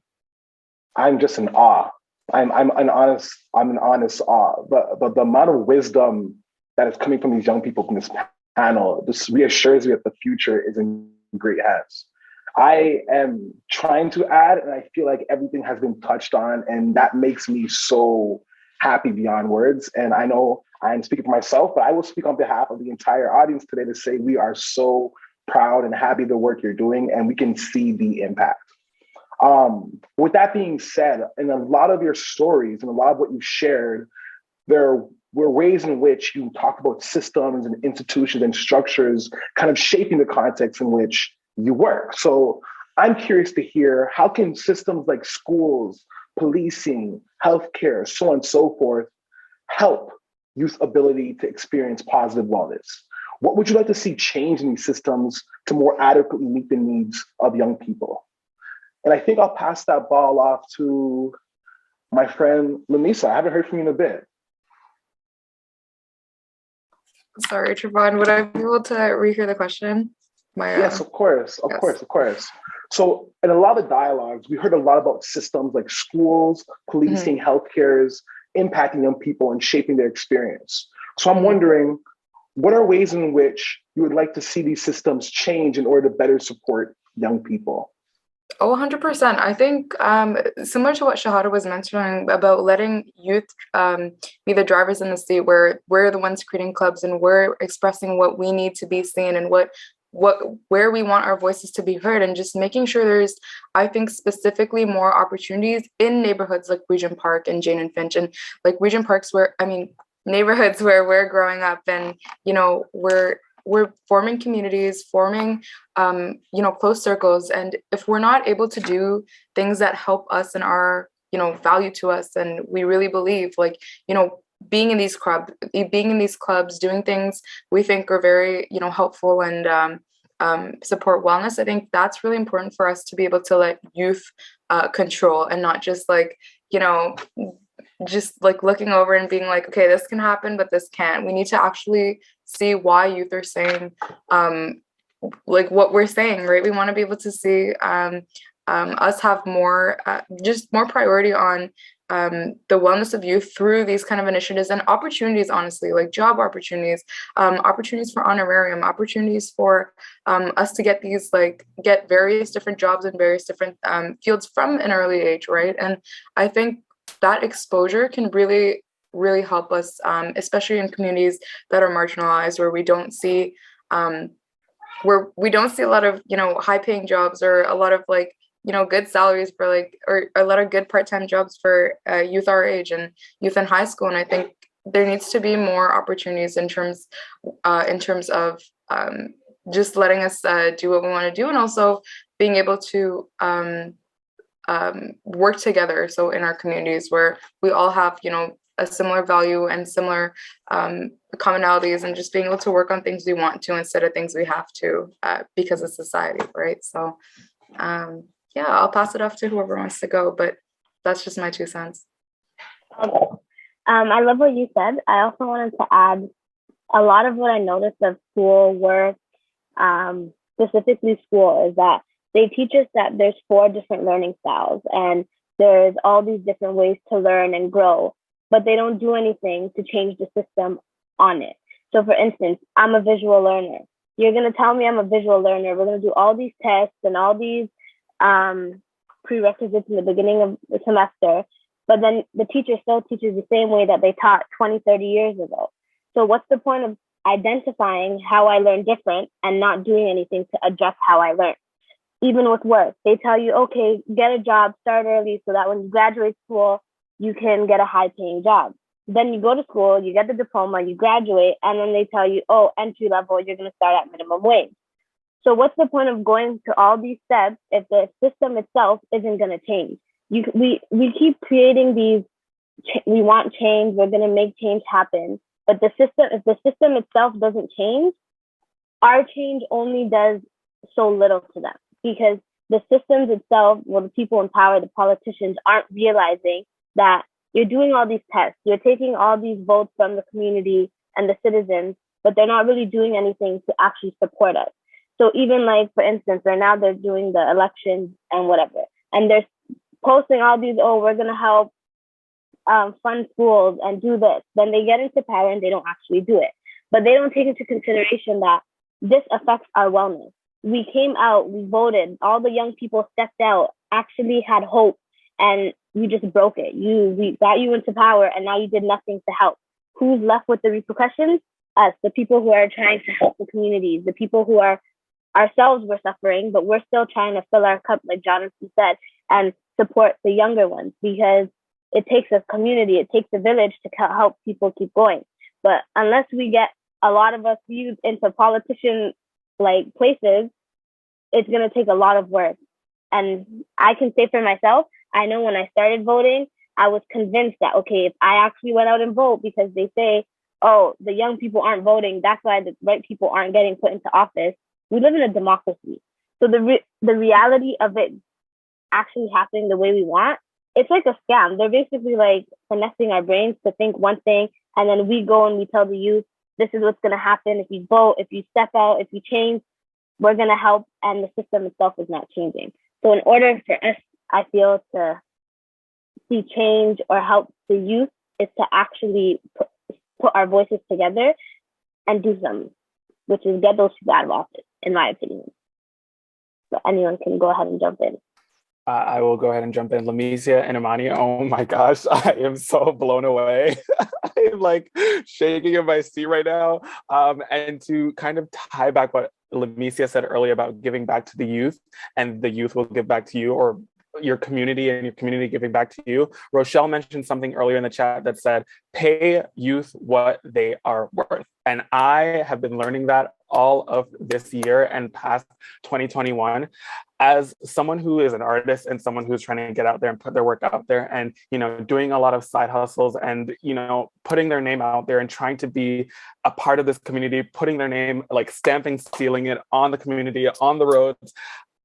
I'm just in awe. I'm in honest awe. But the amount of wisdom that is coming from these young people from this panel just reassures me that the future is in great hands. I am trying to add, and I feel like everything has been touched on, and that makes me so happy beyond words. And I know I'm speaking for myself, but I will speak on behalf of the entire audience today to say we are so proud and happy the work you're doing, and we can see the impact. With that being said, in a lot of your stories and a lot of what you've shared, there were ways in which you talk about systems and institutions and structures kind of shaping the context in which you work. So I'm curious to hear, how can systems like schools, policing, healthcare, so on and so forth, help youth ability to experience positive wellness? What would you like to see change in these systems to more adequately meet the needs of young people? And I think I'll pass that ball off to my friend Lamisa. I haven't heard from you in a bit. Sorry, Travonne, would I be able to rehear the question? Yes, of course. So in a lot of dialogues, we heard a lot about systems like schools, policing, healthcares, impacting young people and shaping their experience. So I'm wondering, what are ways in which you would like to see these systems change in order to better support young people? Oh, 100%. I think similar to what Shahaddah was mentioning about letting youth be the drivers in the seat, where we're the ones creating clubs and we're expressing what we need to be seen and where we want our voices to be heard, and just making sure there's, I think, specifically more opportunities in neighborhoods like Regent Park and Jane and Finch, and like Regent Parks neighborhoods where we're growing up, and we're forming communities, forming close circles. And if we're not able to do things that help us and are value to us, and we really believe, being in these clubs, doing things we think are very helpful and support wellness, I think that's really important for us to be able to let youth control, and not just looking over and being like, okay, this can happen, but this can't. We need to actually see why youth are saying what we're saying, right? We want to be able to see us have more priority on the wellness of youth through these kind of initiatives and opportunities, honestly, like job opportunities, opportunities for honorarium, opportunities for us to get various different jobs in various different fields from an early age, right? And I think that exposure can really, really help us, especially in communities that are marginalized, where we don't see a lot of high-paying jobs, or a lot of good salaries for or a lot of good part-time jobs for youth our age and youth in high school. And I think there needs to be more opportunities in terms of just letting us do what we want to do, and also being able to work together. So in our communities where we all have, a similar value and similar commonalities, and just being able to work on things we want to instead of things we have to because of society, right? So I'll pass it off to whoever wants to go, but that's just my 2 cents. Okay. I love what you said. I also wanted to add a lot of what I noticed of school work, specifically school, is that they teach us that there's 4 different learning styles, and there's all these different ways to learn and grow, but they don't do anything to change the system on it. So for instance, I'm a visual learner. You're going to tell me I'm a visual learner. We're going to do all these tests and all these prerequisites in the beginning of the semester, but then the teacher still teaches the same way that they taught 20, 30 years ago. So what's the point of identifying how I learn different and not doing anything to adjust how I learn? Even with work, they tell you, okay, get a job, start early so that when you graduate school, you can get a high paying job. Then you go to school, you get the diploma, you graduate, and then they tell you, oh, entry level, you're going to start at minimum wage. So what's the point of going to all these steps if the system itself isn't going to change? We keep creating these, we want change, we're going to make change happen. But if the system itself doesn't change, our change only does so little to them, because the systems itself, well, the people in power, the politicians aren't realizing that you're doing all these tests, you're taking all these votes from the community and the citizens, but they're not really doing anything to actually support us. So even like, for instance, right now they're doing the elections and whatever, and they're posting all these, oh, we're going to help fund schools and do this. Then they get into power and they don't actually do it. But they don't take into consideration that this affects our wellness. We came out, we voted, all the young people stepped out, actually had hope, and you just broke it. We got you into power and now you did nothing to help. Who's left with the repercussions? Us, the people who are trying to help the communities, the people who are ourselves were suffering, but we're still trying to fill our cup, like Jonathan said, and support the younger ones, because it takes a community, it takes a village to help people keep going. But unless we get a lot of us youth into politician like places, it's going to take a lot of work. And I can say for myself, I know when I started voting, I was convinced that, okay, if I actually went out and vote, because they say, oh, the young people aren't voting, that's why the right people aren't getting put into office. We live in a democracy. So the reality of it actually happening the way we want, it's like a scam. They're basically like finessing our brains to think one thing, and then we go and we tell the youth, this is what's going to happen if you vote, if you step out, if you change, we're going to help, and the system itself is not changing. So in order for us, I feel, to see change or help the youth, is to actually put our voices together and do something, which is get those people out of office, in my opinion. So anyone can go ahead and jump in. I will go ahead and jump in. Lamisa and Imanayy, oh my gosh, I am so blown away. I'm like shaking in my seat right now. And to kind of tie back what Lamisa said earlier about giving back to the youth, and the youth will give back to you, or your community and your community giving back to you. Rochelle mentioned something earlier in the chat that said, pay youth what they are worth. And I have been learning that all of this year and past 2021. As someone who is an artist and someone who's trying to get out there and put their work out there, and, you know, doing a lot of side hustles and, you know, putting their name out there and trying to be a part of this community, putting their name, like stamping, sealing it on the community, on the roads,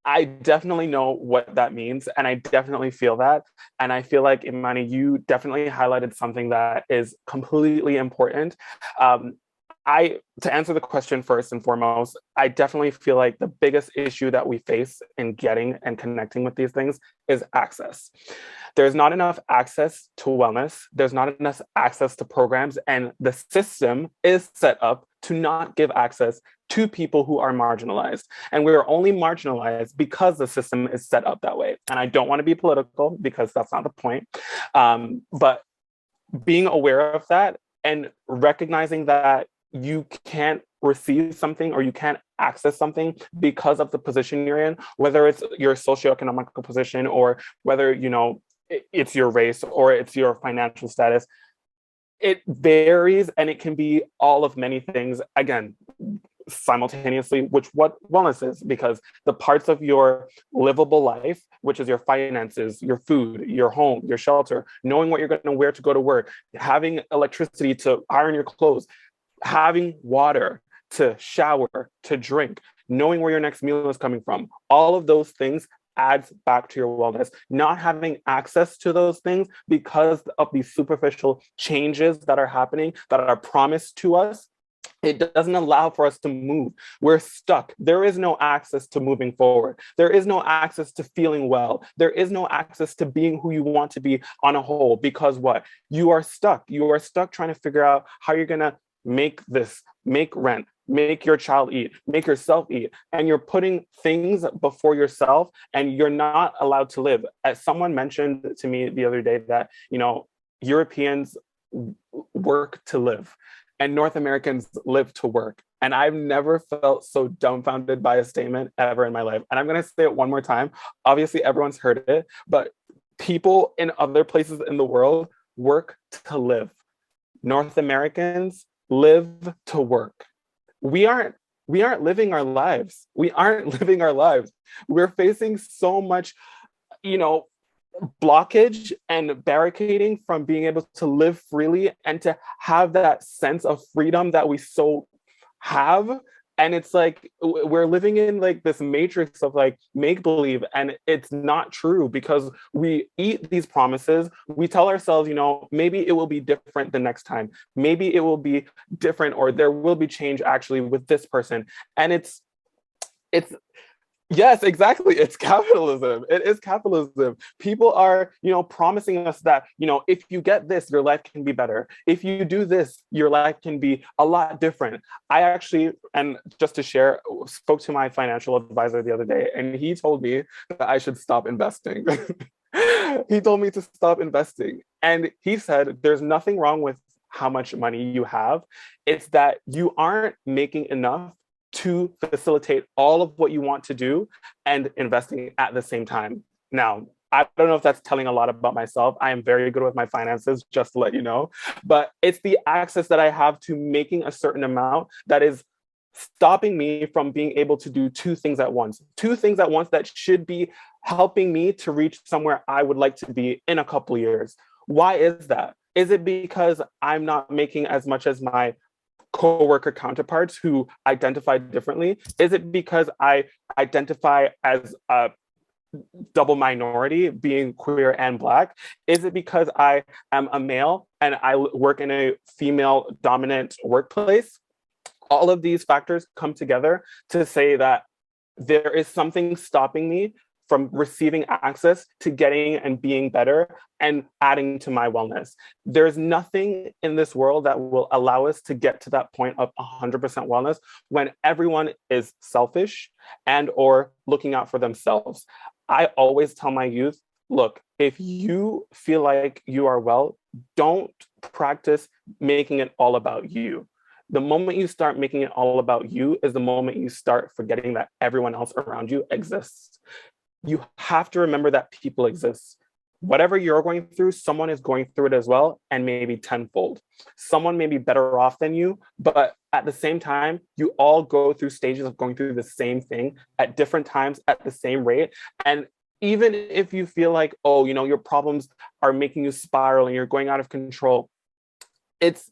I definitely know what that means. And I definitely feel that. And I feel like, Imanayy, you definitely highlighted something that is completely important. To answer the question first and foremost, I definitely feel like the biggest issue that we face in getting and connecting with these things is access. There's not enough access to wellness. There's not enough access to programs, and the system is set up to not give access to people who are marginalized. And we are only marginalized because the system is set up that way. And I don't want to be political, because that's not the point. But being aware of that and recognizing that you can't receive something or you can't access something because of the position you're in, whether it's your socioeconomic position, or whether, you know, it's your race or it's your financial status. It varies, and it can be all of many things, again, simultaneously, which what wellness is, because the parts of your livable life, which is your finances, your food, your home, your shelter, knowing what you're going to wear to go to work, having electricity to iron your clothes, having water to shower, to drink, knowing where your next meal is coming from, all of those things adds back to your wellness. Not having access to those things because of these superficial changes that are happening, that are promised to us, it doesn't allow for us to move. We're stuck. There is no access to moving forward. There is no access to feeling well. There is no access to being who you want to be on a whole, because what? You are stuck. You are stuck trying to figure out how you're going to make rent, make your child eat, make yourself eat. And you're putting things before yourself, and you're not allowed to live. As someone mentioned to me the other day that, you know, Europeans work to live. and North Americans live to work. And I've never felt so dumbfounded by a statement ever in my life. And I'm going to say it one more time. Obviously, everyone's heard it, but people in other places in the world work to live. North Americans live to work. We aren't living our lives. We aren't living our lives. We're facing so much, blockage and barricading from being able to live freely and to have that sense of freedom that we so have. And it's like we're living in like this matrix of like make-believe, and it's not true because we eat these promises. We tell ourselves, maybe it will be different the next time. Maybe it will be different, or there will be change actually with this person. And it's yes, exactly. It's capitalism. It is capitalism. People are, promising us that, if you get this, your life can be better. If you do this, your life can be a lot different. I actually, and just to share, spoke to my financial advisor the other day, and he told me that I should stop investing. He told me to stop investing. And he said, there's nothing wrong with how much money you have. It's that you aren't making enough to facilitate all of what you want to do and investing at the same time. Now, I don't know if that's telling a lot about myself. I am very good with my finances, just to let you know. But it's the access that I have to making a certain amount that is stopping me from being able to do two things at once. Two things at once that should be helping me to reach somewhere I would like to be in a couple of years. Why is that? Is it because I'm not making as much as my co-worker counterparts who identify differently? Is it because I identify as a double minority, being queer and Black? Is it because I am a male and I work in a female dominant workplace? All of these factors come together to say that there is something stopping me from receiving access to getting and being better and adding to my wellness. There's nothing in this world that will allow us to get to that point of 100% wellness when everyone is selfish and or looking out for themselves. I always tell my youth, look, if you feel like you are well, don't practice making it all about you. The moment you start making it all about you is the moment you start forgetting that everyone else around you exists. You have to remember that people exist. Whatever you're going through, someone is going through it as well, and maybe tenfold. Someone may be better off than you, but at the same time, you all go through stages of going through the same thing at different times at the same rate. And even if you feel like, your problems are making you spiral and you're going out of control, it's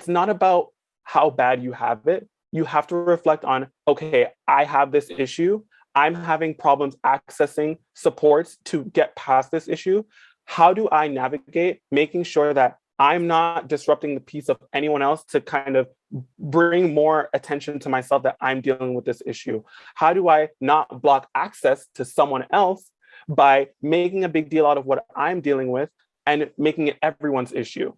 not about how bad you have it. You have to reflect on, okay, I have this issue. I'm having problems accessing supports to get past this issue. How do I navigate making sure that I'm not disrupting the peace of anyone else to kind of bring more attention to myself that I'm dealing with this issue? How do I not block access to someone else by making a big deal out of what I'm dealing with and making it everyone's issue?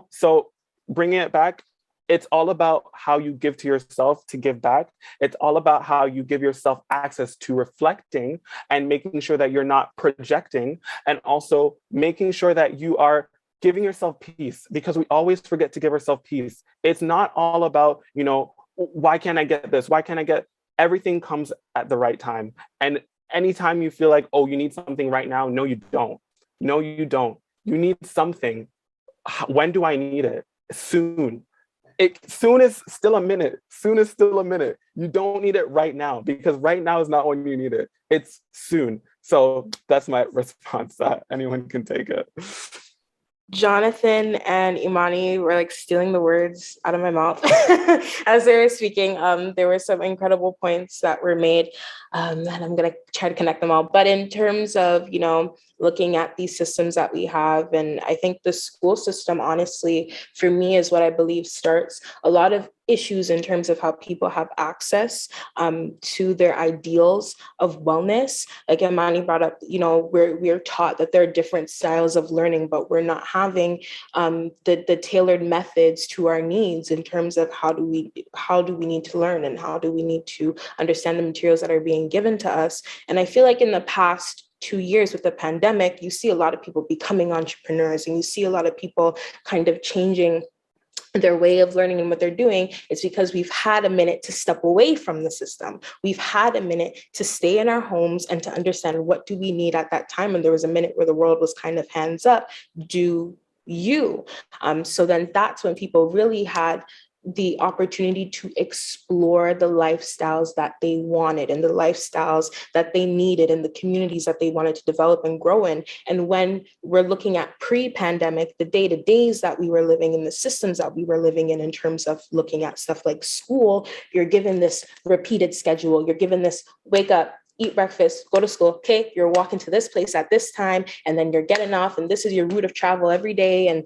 So bringing it back, it's all about how you give to yourself to give back. It's all about how you give yourself access to reflecting and making sure that you're not projecting, and also making sure that you are giving yourself peace, because we always forget to give ourselves peace. It's not all about, why can't I get this? Why can't I get? Everything comes at the right time. And anytime you feel like, you need something right now, no, you don't. No, you don't. You need something. When do I need it? Soon. Soon is still a minute. Soon is still a minute. You don't need it right now, because right now is not when you need it. It's soon. So that's my response. Anyone can take it. Jonathan and Imanayy were like stealing the words out of my mouth as they were speaking. There were some incredible points that were made, and I'm going to try to connect them all. But in terms of, looking at these systems that we have, and I think the school system, honestly, for me, is what I believe starts a lot of issues in terms of how people have access to their ideals of wellness. Like Imanayy brought up, we're taught that there are different styles of learning, but we're not having the tailored methods to our needs in terms of how do we need to learn, and how do we need to understand the materials that are being given to us. And I feel like in the past 2 years with the pandemic, you see a lot of people becoming entrepreneurs, and you see a lot of people kind of changing their way of learning and what they're doing, it's because we've had a minute to step away from the system. We've had a minute to stay in our homes and to understand what do we need at that time. And there was a minute where the world was kind of hands up, do you. So then that's when people really had the opportunity to explore the lifestyles that they wanted and the lifestyles that they needed and the communities that they wanted to develop and grow in. And when we're looking at pre-pandemic, the day-to-days that we were living in, the systems that we were living in terms of looking at stuff like school, you're given this repeated schedule, you're given this wake up, eat breakfast, go to school, okay, you're walking to this place at this time, and then you're getting off, and this is your route of travel every day. And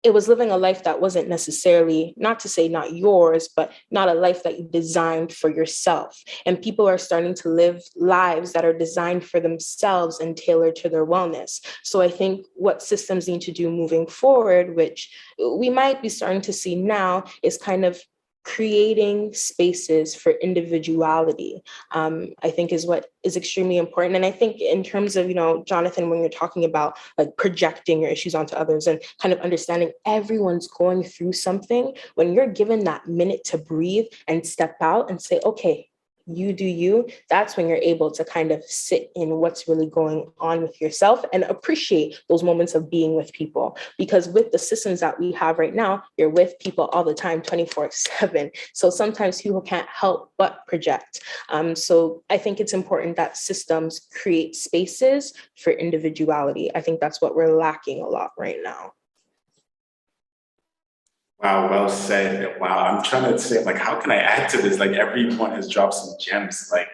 it was living a life that wasn't necessarily, not to say not yours, but not a life that you designed for yourself. And people are starting to live lives that are designed for themselves and tailored to their wellness. So I think what systems need to do moving forward, which we might be starting to see now, is kind of creating spaces for individuality, I think is what is extremely important. And I think in terms of, Jonathan, when you're talking about like projecting your issues onto others and kind of understanding everyone's going through something, when you're given that minute to breathe and step out and say, okay, you do you, that's when you're able to kind of sit in what's really going on with yourself and appreciate those moments of being with people. Because with the systems that we have right now, you're with people all the time, 24/7. So sometimes people can't help but project. So I think it's important that systems create spaces for individuality. I think that's what we're lacking a lot right now. Wow, well said. Wow, I'm trying to say, like, how can I add to this? Like, everyone has dropped some gems. Like,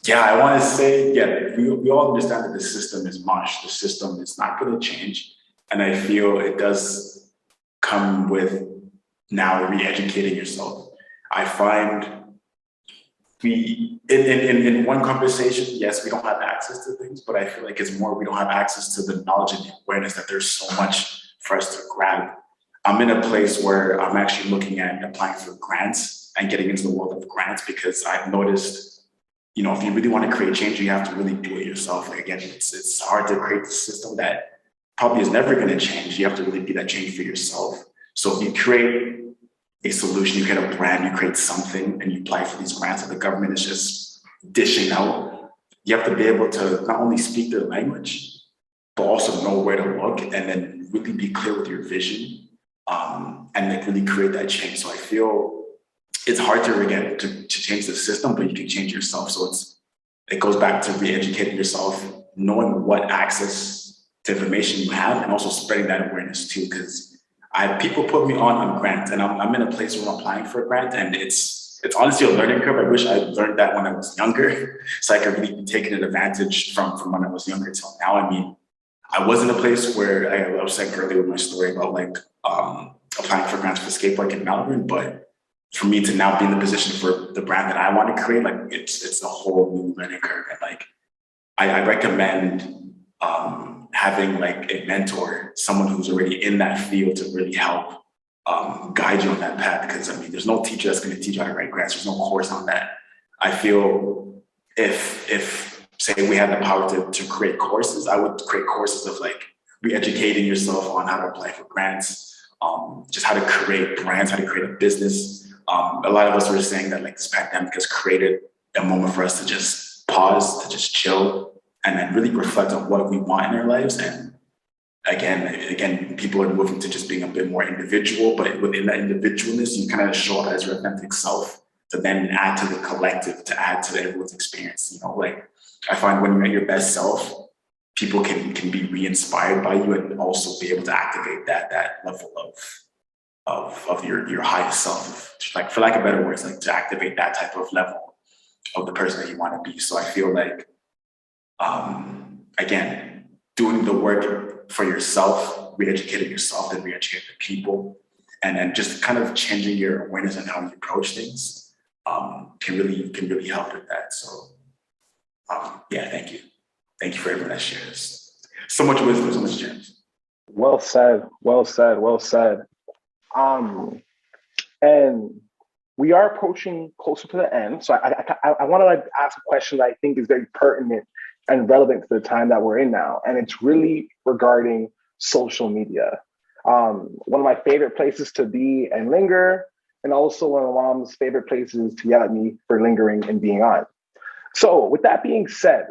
yeah, I want to say, yeah, we all understand that the system is mush. The system is not going to change. And I feel it does come with now re-educating yourself. I find in one conversation, yes, we don't have access to things, but I feel like it's more we don't have access to the knowledge and the awareness that there's so much for us to grab. I'm in a place where I'm actually looking at applying for grants and getting into the world of grants because I've noticed, if you really want to create change, you have to really do it yourself. Like, again, it's hard to create a system that probably is never going to change. You have to really be that change for yourself. So if you create a solution, you create a brand, you create something, and you apply for these grants that the government is just dishing out, you have to be able to not only speak their language, but also know where to look and then really be clear with your vision and then really create that change. So I feel it's hard to change the system, but you can change yourself. So it goes back to re-educating yourself, knowing what access to information you have, and also spreading that awareness too. Because people put me on grants, and I'm in a place where I'm applying for a grant, and it's honestly a learning curve. I wish I learned that when I was younger, so I could really be taking advantage from when I was younger till now. I mean, I was in a place where I was saying earlier with my story about like applying for grants for skate park in Melbourne, but for me to now be in the position for the brand that I want to create, like it's a whole new learning curve. And like I recommend having like a mentor, someone who's already in that field to really help guide you on that path. Because I mean, there's no teacher that's going to teach you how to write grants. There's no course on that. I feel if say we had the power to create courses, I would create courses of like re-educating yourself on how to apply for grants, just how to create brands, how to create a business. A lot of us were saying that like this pandemic has created a moment for us to just pause, to just chill, and then really reflect on what we want in our lives. And again, people are moving to just being a bit more individual, but within that individualness, you kind of show up as your authentic self to then add to the collective, to add to everyone's experience. Like I find when you're at your best self, people can be re-inspired by you and also be able to activate that level of your highest self, like for lack of better words, like to activate that type of level of the person that you want to be. So I feel like, again, doing the work for yourself, re-educating yourself and re-educating the people, and then just kind of changing your awareness on how you approach things can really help with that. So yeah, thank you. Thank you for everyone that shares. So much wisdom, so much gems. Well said, well said, well said. And we are approaching closer to the end. So I want to like ask a question that I think is very pertinent and relevant to the time that we're in now. And it's really regarding social media. One of my favorite places to be and linger, and also one of my mom's favorite places to yell at me for lingering and being on. So with that being said,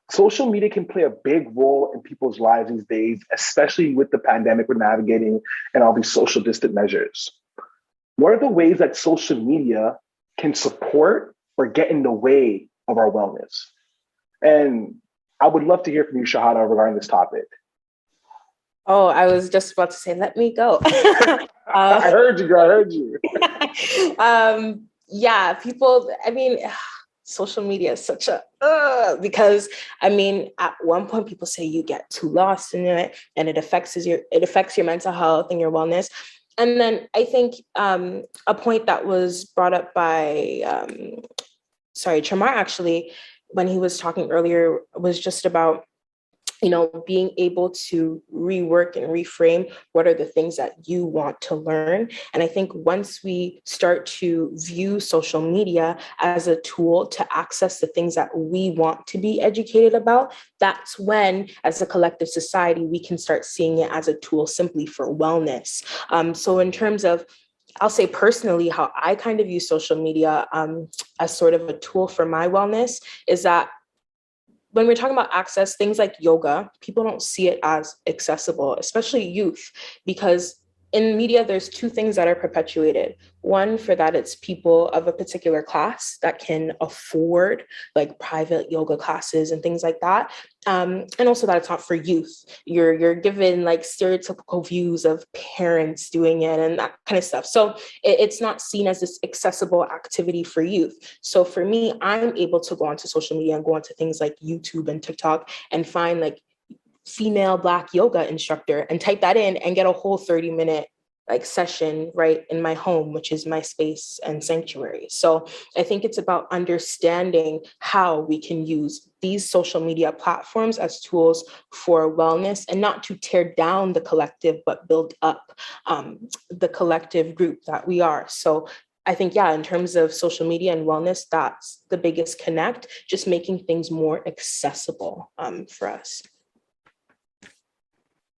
social media can play a big role in people's lives these days, especially with the pandemic we're navigating and all these social distant measures. What are the ways that social media can support or get in the way of our wellness? And I would love to hear from you, Shahaddah, regarding this topic. Oh, I was just about to say, let me go. I heard you, girl. I heard you. Yeah, people, I mean, social media is such a, because I mean, at one point people say you get too lost in it and it affects your mental health and your wellness. And then I think a point that was brought up by, Tramar actually, when he was talking earlier, was just about, being able to rework and reframe what are the things that you want to learn. And I think once we start to view social media as a tool to access the things that we want to be educated about, that's when, as a collective society, we can start seeing it as a tool simply for wellness. So in terms of, I'll say personally, how I kind of use social media as sort of a tool for my wellness is that when we're talking about access, things like yoga, people don't see it as accessible, especially youth, because in media, there's two things that are perpetuated. One, for that, it's people of a particular class that can afford like private yoga classes and things like that. And also that it's not for youth. You're given like stereotypical views of parents doing it and that kind of stuff. So it's not seen as this accessible activity for youth. So for me, I'm able to go onto social media and go onto things like YouTube and TikTok and find like female Black yoga instructor and type that in and get a whole 30-minute like session right in my home, which is my space and sanctuary. So I think it's about understanding how we can use these social media platforms as tools for wellness and not to tear down the collective, but build up the collective group that we are. So I think, yeah, in terms of social media and wellness, that's the biggest connect, just making things more accessible for us.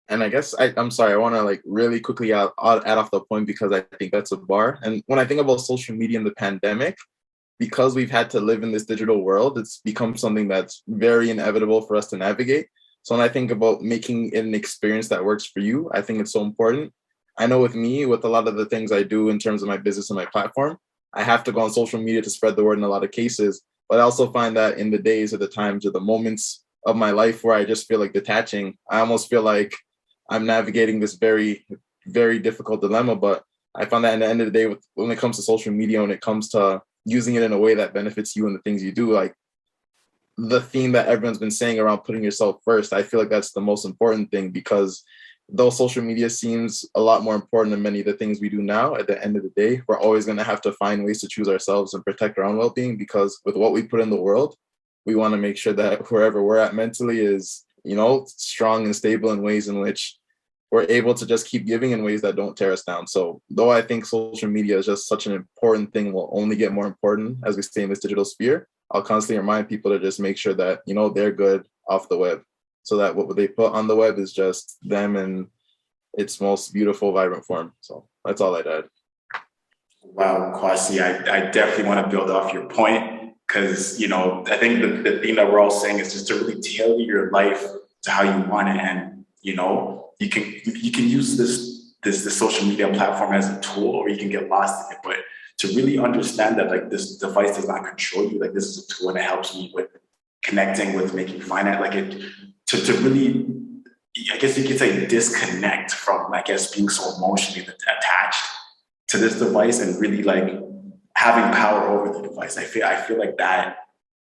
And I guess I'm sorry, I want to like really quickly add off the point because I think that's a bar. And when I think about social media in the pandemic, because we've had to live in this digital world, it's become something that's very inevitable for us to navigate. So when I think about making it an experience that works for you, I think it's so important. I know with me, with a lot of the things I do in terms of my business and my platform, I have to go on social media to spread the word in a lot of cases. But I also find that in the days or the times or the moments of my life where I just feel like detaching, I almost feel like I'm navigating this very, very difficult dilemma. But I found that at the end of the day, when it comes to social media, when it comes to using it in a way that benefits you and the things you do, like the theme that everyone's been saying around putting yourself first, I feel like that's the most important thing, because though social media seems a lot more important than many of the things we do now, at the end of the day, we're always going to have to find ways to choose ourselves and protect our own well-being, because with what we put in the world, we want to make sure that wherever we're at mentally is, strong and stable in ways in which we're able to just keep giving in ways that don't tear us down. So though I think social media is just such an important thing, will only get more important as we stay in this digital sphere, I'll constantly remind people to just make sure that, they're good off the web, so that what they put on the web is just them in its most beautiful, vibrant form. So that's all I'd add. Wow, Kwasi, I definitely want to build off your point, because, I think the thing that we're all saying is just to really tailor your life to how you want it. And, you can use this social media platform as a tool, or you can get lost in it. But to really understand that, like, this device does not control you, like, this is a tool and it helps me with connecting, with making finance, like it, to really, I guess you could say, disconnect from, I guess, being so emotionally attached to this device and really like having power over the device. I feel like that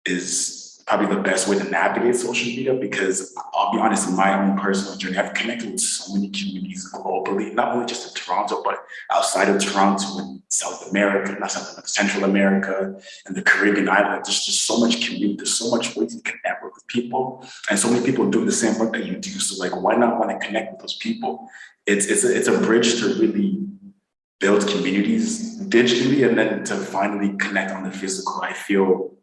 is probably the best way to navigate social media, because I'll be honest, in my own personal journey, I've connected with so many communities globally, not only just in Toronto, but outside of Toronto, in South America, Central America, and the Caribbean islands. There's just so much community, there's so much ways you can network with people, and so many people do the same work that you do. So like, why not want to connect with those people? It's a bridge to really build communities digitally, and then to finally connect on the physical. I feel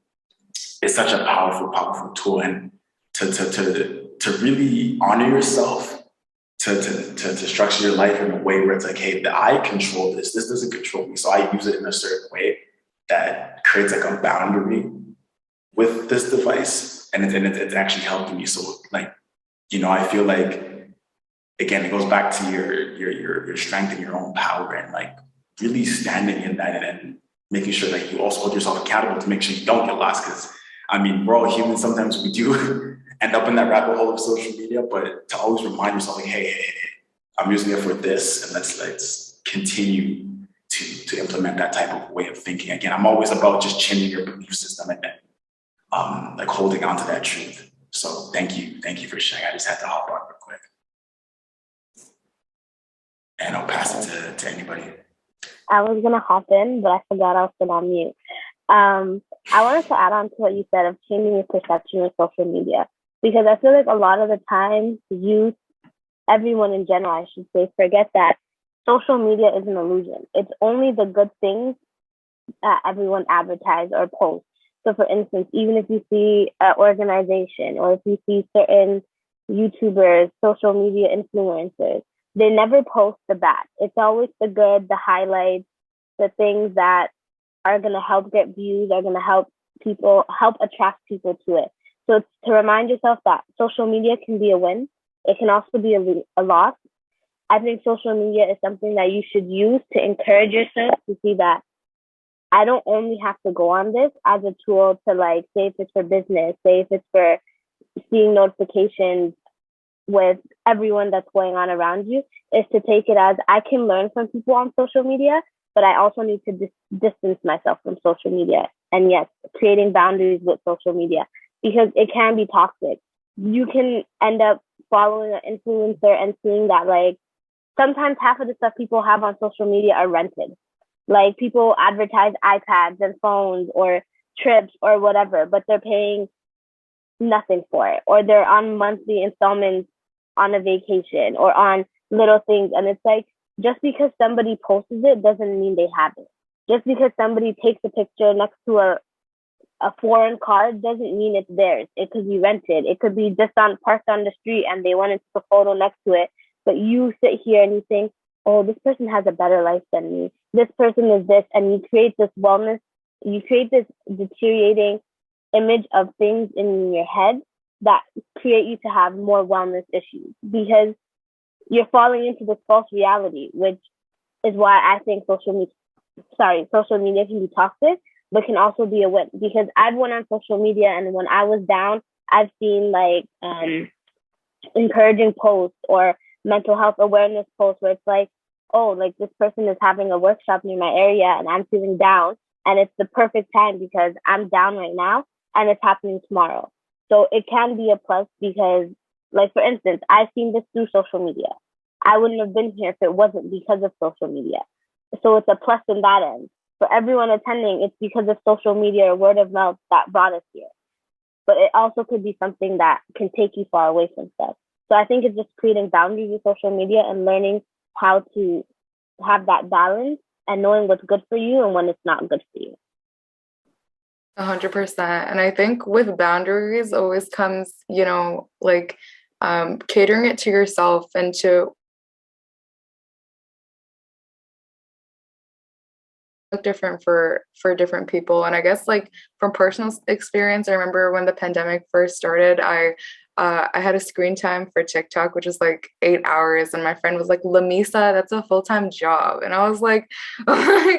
it's such a powerful tool, and to really honor yourself, to structure your life in a way where it's like, hey, I control this. This doesn't control me. So I use it in a certain way that creates like a boundary with this device, and it's actually helping me. So like, you know, I feel like, again, it goes back to your strength and your own power, and like really standing in that and making sure that you also hold yourself accountable to make sure you don't get lost. Because I mean, we're all human. Sometimes we do end up in that rabbit hole of social media, but to always remind yourself like, hey, I'm using it for this, and let's continue to implement that type of way of thinking. Again, I'm always about just changing your belief system and then like holding on to that truth. So thank you for sharing. I just had to hop on real quick, and I'll pass it to anybody. I was gonna hop in, but I forgot I was still on mute. I wanted to add on to what you said of changing your perception of social media, because I feel like a lot of the time, youth, everyone in general, I should say, forget that social media is an illusion. It's only the good things that everyone advertise or posts. So for instance, even if you see an organization or if you see certain YouTubers, social media influencers, they never post the bad. It's always the good, the highlights, the things that are going to help get views, are going to help attract people to it. So it's to remind yourself that social media can be a win. It can also be a loss. I think social media is something that you should use to encourage yourself to see that I don't only have to go on this as a tool to, like, say if it's for business, say if it's for seeing notifications with everyone that's going on around you, is to take it as I can learn from people on social media, but I also need to distance myself from social media. And yes, creating boundaries with social media, because it can be toxic. You can end up following an influencer and seeing that, like, sometimes half of the stuff people have on social media are rented. Like, people advertise iPads and phones or trips or whatever, but they're paying nothing for it. Or they're on monthly installments on a vacation or on little things. And it's like, just because somebody posts it doesn't mean they have it. Just because somebody takes a picture next to a foreign car doesn't mean it's theirs. It could be rented. It could be just parked on the street and they wanted to take a photo next to it. But you sit here and you think, oh, this person has a better life than me. This person is this. And you create this deteriorating image of things in your head that create you to have more wellness issues, because you're falling into this false reality, which is why I think social media can be toxic, but can also be a win. Because I've went on social media, and when I was down, I've seen like encouraging posts or mental health awareness posts where it's like, oh, like this person is having a workshop near my area and I'm feeling down, and it's the perfect time because I'm down right now and it's happening tomorrow. So it can be a plus because, like, for instance, I've seen this through social media. I wouldn't have been here if it wasn't because of social media. So it's a plus in that end. For everyone attending, it's because of social media or word of mouth that brought us here. But it also could be something that can take you far away from stuff. So I think it's just creating boundaries with social media and learning how to have that balance and knowing what's good for you and when it's not good for you. 100%. And I think with boundaries always comes, like catering it to yourself and to look different for different people. And I guess, like, from personal experience, I remember when the pandemic first started, I had a screen time for TikTok, which is like 8 hours. And my friend was like, Lamisa, that's a full-time job. And I was like, I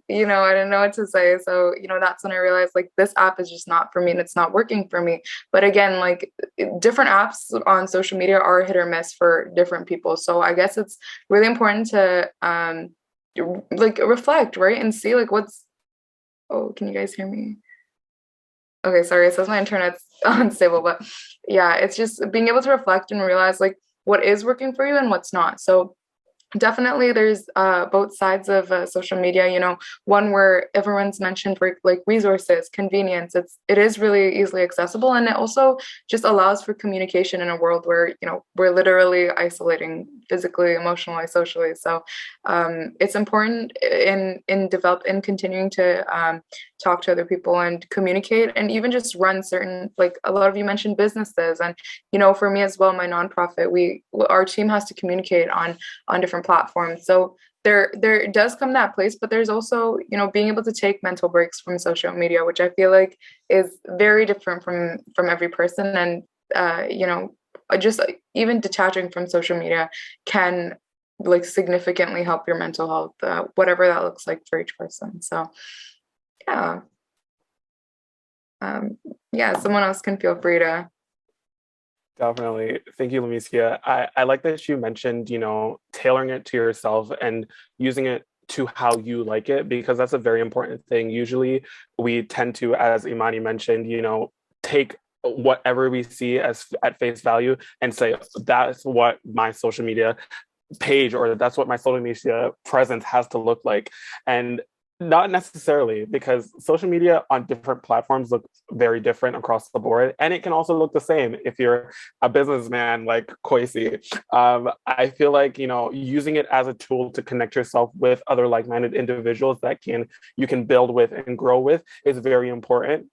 didn't know what to say. So, that's when I realized, like, this app is just not for me and it's not working for me. But again, like, different apps on social media are hit or miss for different people. So I guess it's really important to like reflect, right? And see, like, can you guys hear me? Okay, sorry, it says my internet's unstable, but yeah, it's just being able to reflect and realize, like, what is working for you and what's not. So definitely there's both sides of social media, you know, one where everyone's mentioned for like resources, convenience, it is really easily accessible, and it also just allows for communication in a world where, you know, we're literally isolating physically, emotionally, socially. So it's important in continuing to talk to other people and communicate, and even just run certain, like a lot of you mentioned businesses, and you know, for me as well, my nonprofit, our team has to communicate on different platforms. So there does come that place, but there's also, you know, being able to take mental breaks from social media, which I feel like is very different from every person. And you know, just even detaching from social media can like significantly help your mental health, whatever that looks like for each person. So yeah. Yeah, someone else can feel free to. Definitely. Thank you, Lamisa. I like that you mentioned, you know, tailoring it to yourself and using it to how you like it, because that's a very important thing. Usually we tend to, as Imanayy mentioned, you know, take whatever we see as at face value and say, that's what my social media page or that's what my social media presence has to look like. And not necessarily, because social media on different platforms look very different across the board. And it can also look the same if you're a businessman like Kwasi. I feel like, you know, using it as a tool to connect yourself with other like-minded individuals that you can build with and grow with is very important.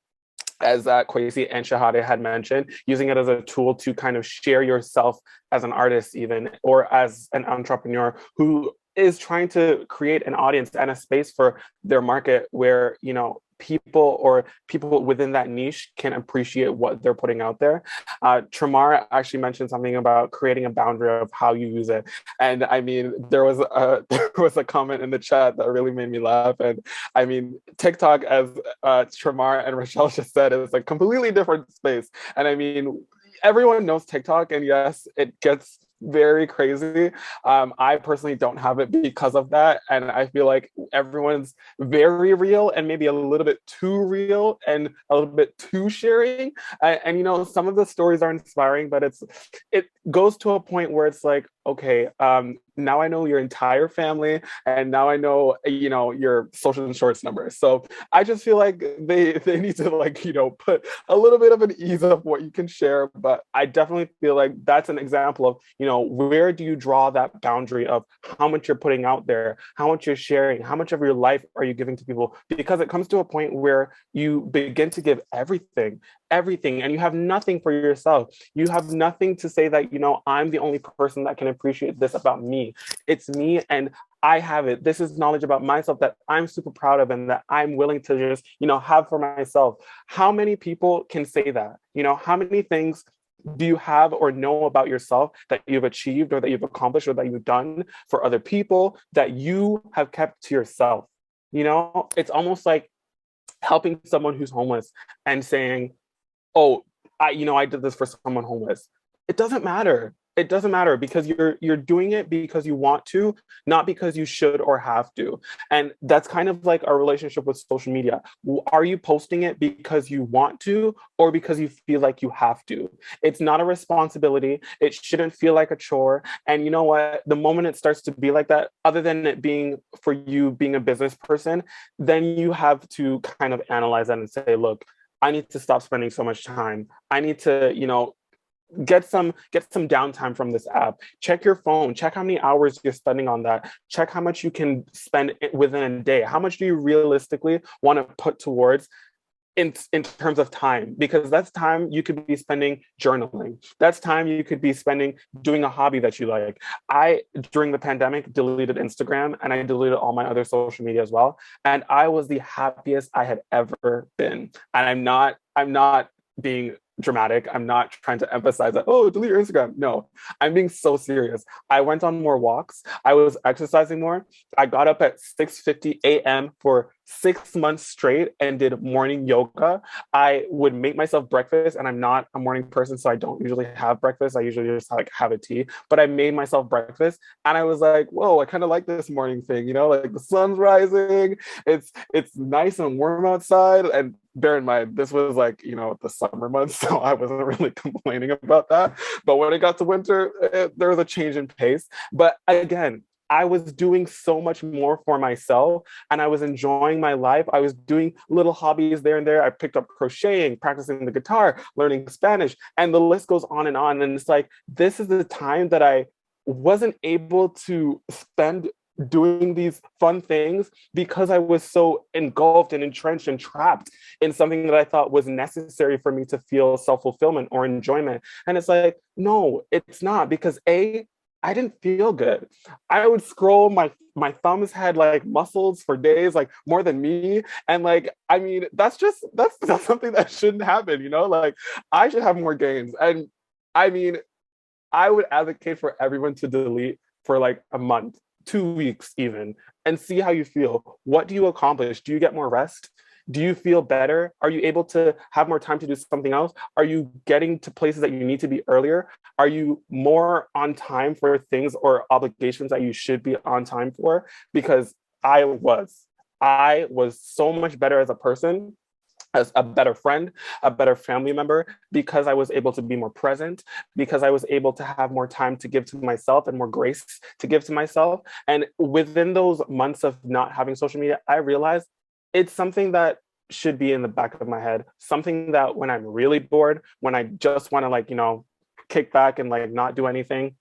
As Kwasi and Shahaddah had mentioned, using it as a tool to kind of share yourself as an artist even, or as an entrepreneur who is trying to create an audience and a space for their market where, you know, people within that niche can appreciate what they're putting out there. Tramar actually mentioned something about creating a boundary of how you use it. And I mean, there was a comment in the chat that really made me laugh. And I mean, TikTok, as Tramar and Rochelle just said, is a completely different space. And I mean, everyone knows TikTok, and yes, it gets very crazy. I personally don't have it because of that. And I feel like everyone's very real and maybe a little bit too real and a little bit too sharing. And you know, some of the stories are inspiring, but it goes to a point where it's like, okay, now I know your entire family, and now I know, you know, your social insurance number. So I just feel like they need to, like, you know, put a little bit of an ease of what you can share. But I definitely feel like that's an example of, you know, where do you draw that boundary of how much you're putting out there, how much you're sharing, how much of your life are you giving to people? Because it comes to a point where you begin to give everything, and you have nothing for yourself. You have nothing to say that, you know, I'm the only person that can appreciate this about me. It's me, and I have it. This is knowledge about myself that I'm super proud of and that I'm willing to just, you know, have for myself. How many people can say that? You know, how many things do you have or know about yourself that you've achieved or that you've accomplished or that you've done for other people that you have kept to yourself? You know, it's almost like helping someone who's homeless and saying, oh, I did this for someone homeless. It doesn't matter. It doesn't matter, because you're doing it because you want to, not because you should or have to. And that's kind of like our relationship with social media. Are you posting it because you want to or because you feel like you have to? It's not a responsibility. It shouldn't feel like a chore. And you know what? The moment it starts to be like that, other than it being for you being a business person, then you have to kind of analyze that and say, look, I need to stop spending so much time. I need to, you know, get some downtime from this app. Check your phone, check how many hours you're spending on that, check how much you can spend within a day. How much do you realistically want to put towards in terms of time? Because that's time you could be spending journaling. That's time you could be spending doing a hobby that you like. I, during the pandemic, deleted Instagram and I deleted all my other social media as well. And I was the happiest I had ever been. And I'm not being dramatic. I'm not trying to emphasize that, oh, delete your Instagram. No, I'm being so serious. I went on more walks. I was exercising more. I got up at 6:50 a.m. for 6 months straight and did morning yoga. I would make myself breakfast, and I'm not a morning person, so I don't usually have breakfast. I usually just like have a tea, but I made myself breakfast and I was like, whoa, I kind of like this morning thing, you know, like the sun's rising. It's nice and warm outside. And bear in mind, this was like, you know, the summer months, so I wasn't really complaining about that. But when it got to winter, there was a change in pace. But again, I was doing so much more for myself and I was enjoying my life. I was doing little hobbies there and there. I picked up crocheting, practicing the guitar, learning Spanish, and the list goes on. And it's like, this is the time that I wasn't able to spend doing these fun things because I was so engulfed and entrenched and trapped in something that I thought was necessary for me to feel self-fulfillment or enjoyment. And it's like, no, it's not, because I didn't feel good. I would scroll, my thumbs had like muscles for days, like more than me. And like, I mean, that's something that shouldn't happen, you know? Like, I should have more gains. And I mean, I would advocate for everyone to delete for like a month, 2 weeks even, and see how you feel. What do you accomplish? Do you get more rest? Do you feel better? Are you able to have more time to do something else? Are you getting to places that you need to be earlier? Are you more on time for things or obligations that you should be on time for? Because I was so much better as a person, as a better friend, a better family member, because I was able to be more present, because I was able to have more time to give to myself and more grace to give to myself. And within those months of not having social media, I realized it's something that should be in the back of my head, something that when I'm really bored, when I just want to like, you know, kick back and like not do anything,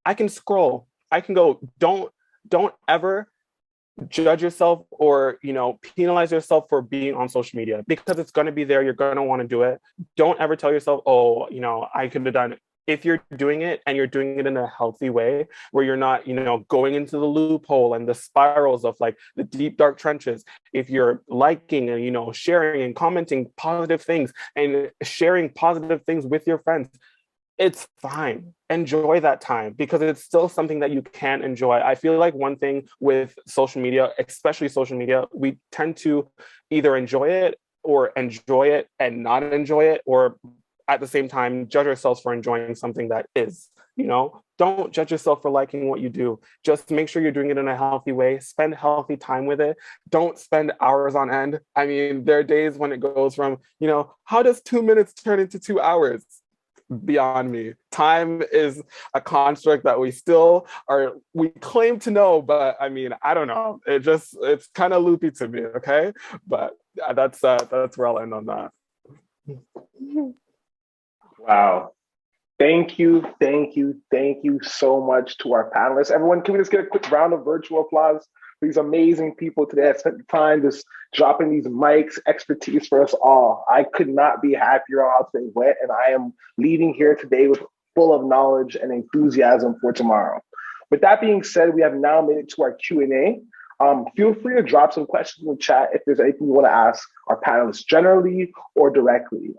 I can scroll. I can go. Don't ever judge yourself or, you know, penalize yourself for being on social media, because it's going to be there. You're going to want to do it. Don't ever tell yourself, oh, you know, I could have done it. If you're doing it and you're doing it in a healthy way where you're not, you know, going into the loophole and the spirals of like the deep, dark trenches, if you're liking and, you know, sharing and commenting positive things and sharing positive things with your friends, it's fine. Enjoy that time, because it's still something that you can enjoy. I feel like one thing with social media, especially social media, we tend to either enjoy it and not enjoy it, or at the same time, judge ourselves for enjoying something that is, you know. Don't judge yourself for liking what you do. Just make sure you're doing it in a healthy way. Spend healthy time with it. Don't spend hours on end. I mean, there are days when it goes from, you know, how does 2 minutes turn into 2 hours? Beyond me. Time is a construct that we claim to know, but I mean, I don't know. It's kind of loopy to me, okay? But that's where I'll end on that. Wow. Thank you so much to our panelists. Everyone, can we just get a quick round of virtual applause for these amazing people today that spent the time just dropping these mics, expertise for us all. I could not be happier on how things went, and I am leaving here today with full of knowledge and enthusiasm for tomorrow. With that being said, we have now made it to our Q&A. Feel free to drop some questions in the chat if there's anything you want to ask our panelists generally or directly.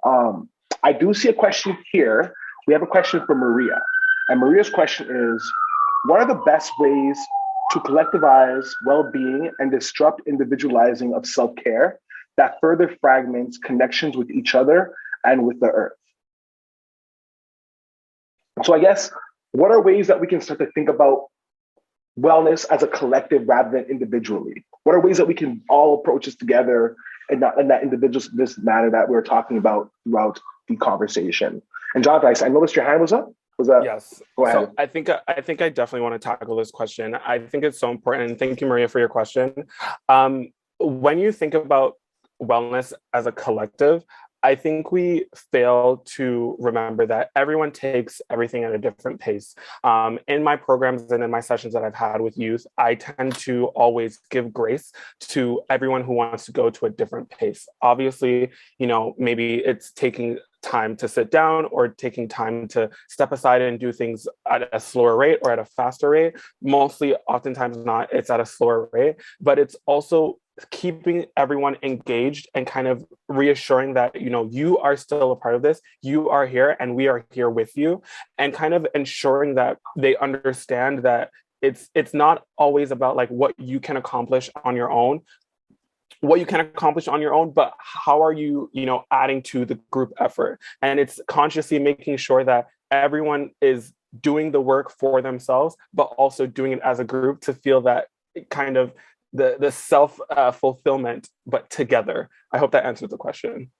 I do see a question here. We have a question from Maria. And Maria's question is, what are the best ways to collectivize well-being and disrupt individualizing of self-care that further fragments connections with each other and with the earth? So I guess, what are ways that we can start to think about wellness as a collective rather than individually? What are ways that we can all approach this together and not in that individualist manner that we were talking about throughout the conversation? And Jonathan, I noticed your hand was up. Was that? Yes. Go ahead. So I think I definitely want to tackle this question. I think it's so important. And thank you, Maria, for your question. When you think about wellness as a collective, I think we fail to remember that everyone takes everything at a different pace. In my programs and in my sessions that I've had with youth, I tend to always give grace to everyone who wants to go to a different pace. Obviously, you know, maybe it's taking time to sit down or taking time to step aside and do things at a slower rate or at a faster rate. Mostly, oftentimes not, it's at a slower rate, but it's also keeping everyone engaged and kind of reassuring that, you know, you are still a part of this, you are here and we are here with you, and kind of ensuring that they understand that it's not always about like what you can accomplish on your own, but how are you, you know, adding to the group effort. And it's consciously making sure that everyone is doing the work for themselves, but also doing it as a group to feel that kind of the self fulfillment, but together. I hope that answers the question.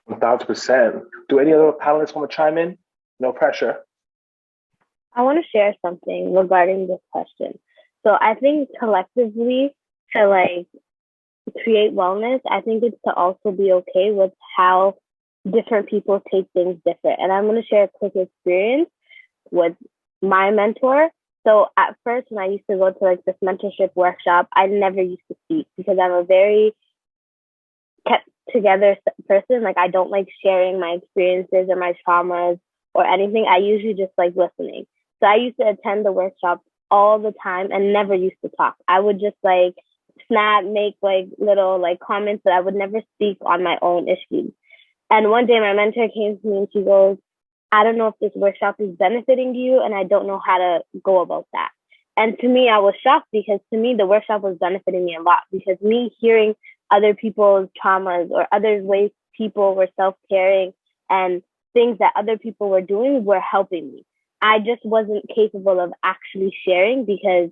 1,000%. Do any other panelists want to chime in? No pressure. I want to share something regarding this question. So I think collectively to like create wellness, I think it's to also be okay with how different people take things different. And I'm going to share a quick experience with my mentor. So at first, when I used to go to like this mentorship workshop, I never used to speak because I'm a very kept together person. Like I don't like sharing my experiences or my traumas or anything. I usually just like listening. So I used to attend the workshop all the time and never used to talk. I would just like snap, make like little like comments, but I would never speak on my own issues. And one day my mentor came to me and she goes, I don't know if this workshop is benefiting you and I don't know how to go about that. And to me, I was shocked because to me, the workshop was benefiting me a lot because me hearing other people's traumas or other ways people were self-caring and things that other people were doing were helping me. I just wasn't capable of actually sharing because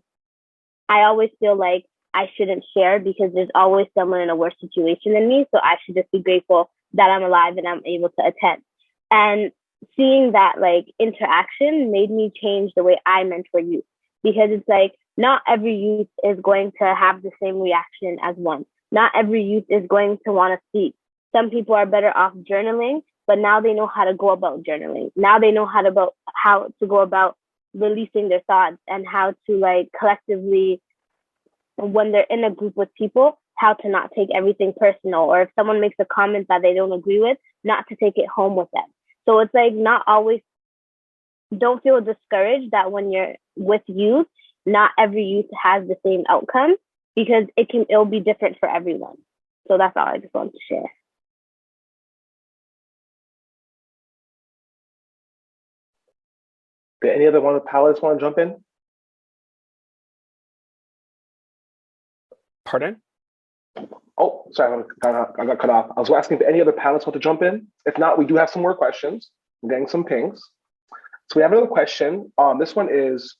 I always feel like I shouldn't share because there's always someone in a worse situation than me. So I should just be grateful that I'm alive and I'm able to attend. And seeing that like interaction made me change the way I mentor youth because it's like not every youth is going to have the same reaction as one. Not every youth is going to want to speak. Some people are better off journaling, but now they know how to go about journaling. Now they know how to go about releasing their thoughts and how to like collectively, when they're in a group with people, how to not take everything personal, or if someone makes a comment that they don't agree with, not to take it home with them. So it's like not always, don't feel discouraged that when you're with youth, not every youth has the same outcome because it'll be different for everyone. So that's all I just wanted to share. Did any other one of the panelists want to jump in? Pardon? Oh, sorry, I got cut off. I was asking if any other panelists want to jump in. If not, we do have some more questions. I'm getting some pings. So we have another question. This one is,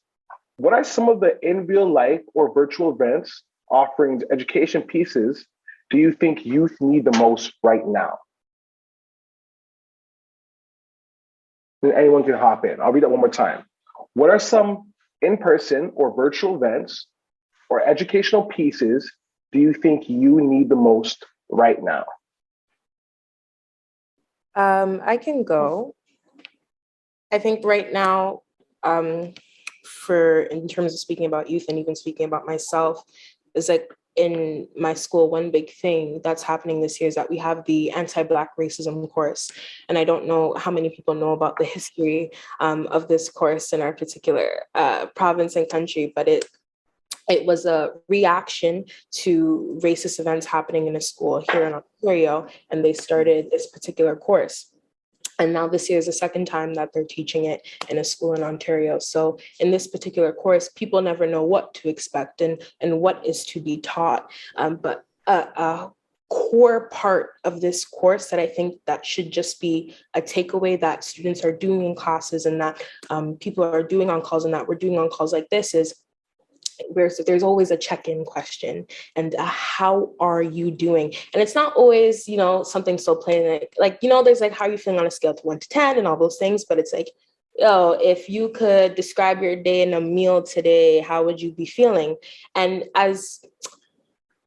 what are some of the in real life or virtual events offering education pieces do you think youth need the most right now? And anyone can hop in. I'll read it one more time. What are some in-person or virtual events or educational pieces do you think you need the most right now? I can go. I think right now, in terms of speaking about youth and even speaking about myself, is like in my school, one big thing that's happening this year is that we have the anti-Black racism course. And I don't know how many people know about the history of this course in our particular province and country, but it was a reaction to racist events happening in a school here in Ontario, and they started this particular course. And now this year is the second time that they're teaching it in a school in Ontario. So in this particular course, people never know what to expect and what is to be taught. But a core part of this course that I think that should just be a takeaway that students are doing in classes and that people are doing on calls and that we're doing on calls like this is there's always a check-in question and how are you doing? And it's not always, something so plain like, there's like, how are you feeling on a scale to 1 to 10 and all those things, but it's like, if you could describe your day in a meal today, how would you be feeling? And as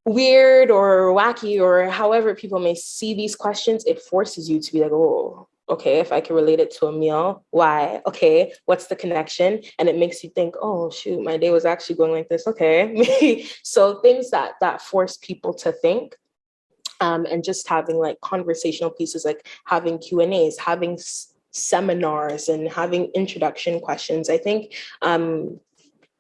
weird or wacky or however people may see these questions, it forces you to be like, oh, okay, if I can relate it to a meal, why? Okay, what's the connection? And it makes you think, oh, shoot, my day was actually going like this. Okay. So things that force people to think and just having like conversational pieces, like having Q&As, having seminars and having introduction questions. I think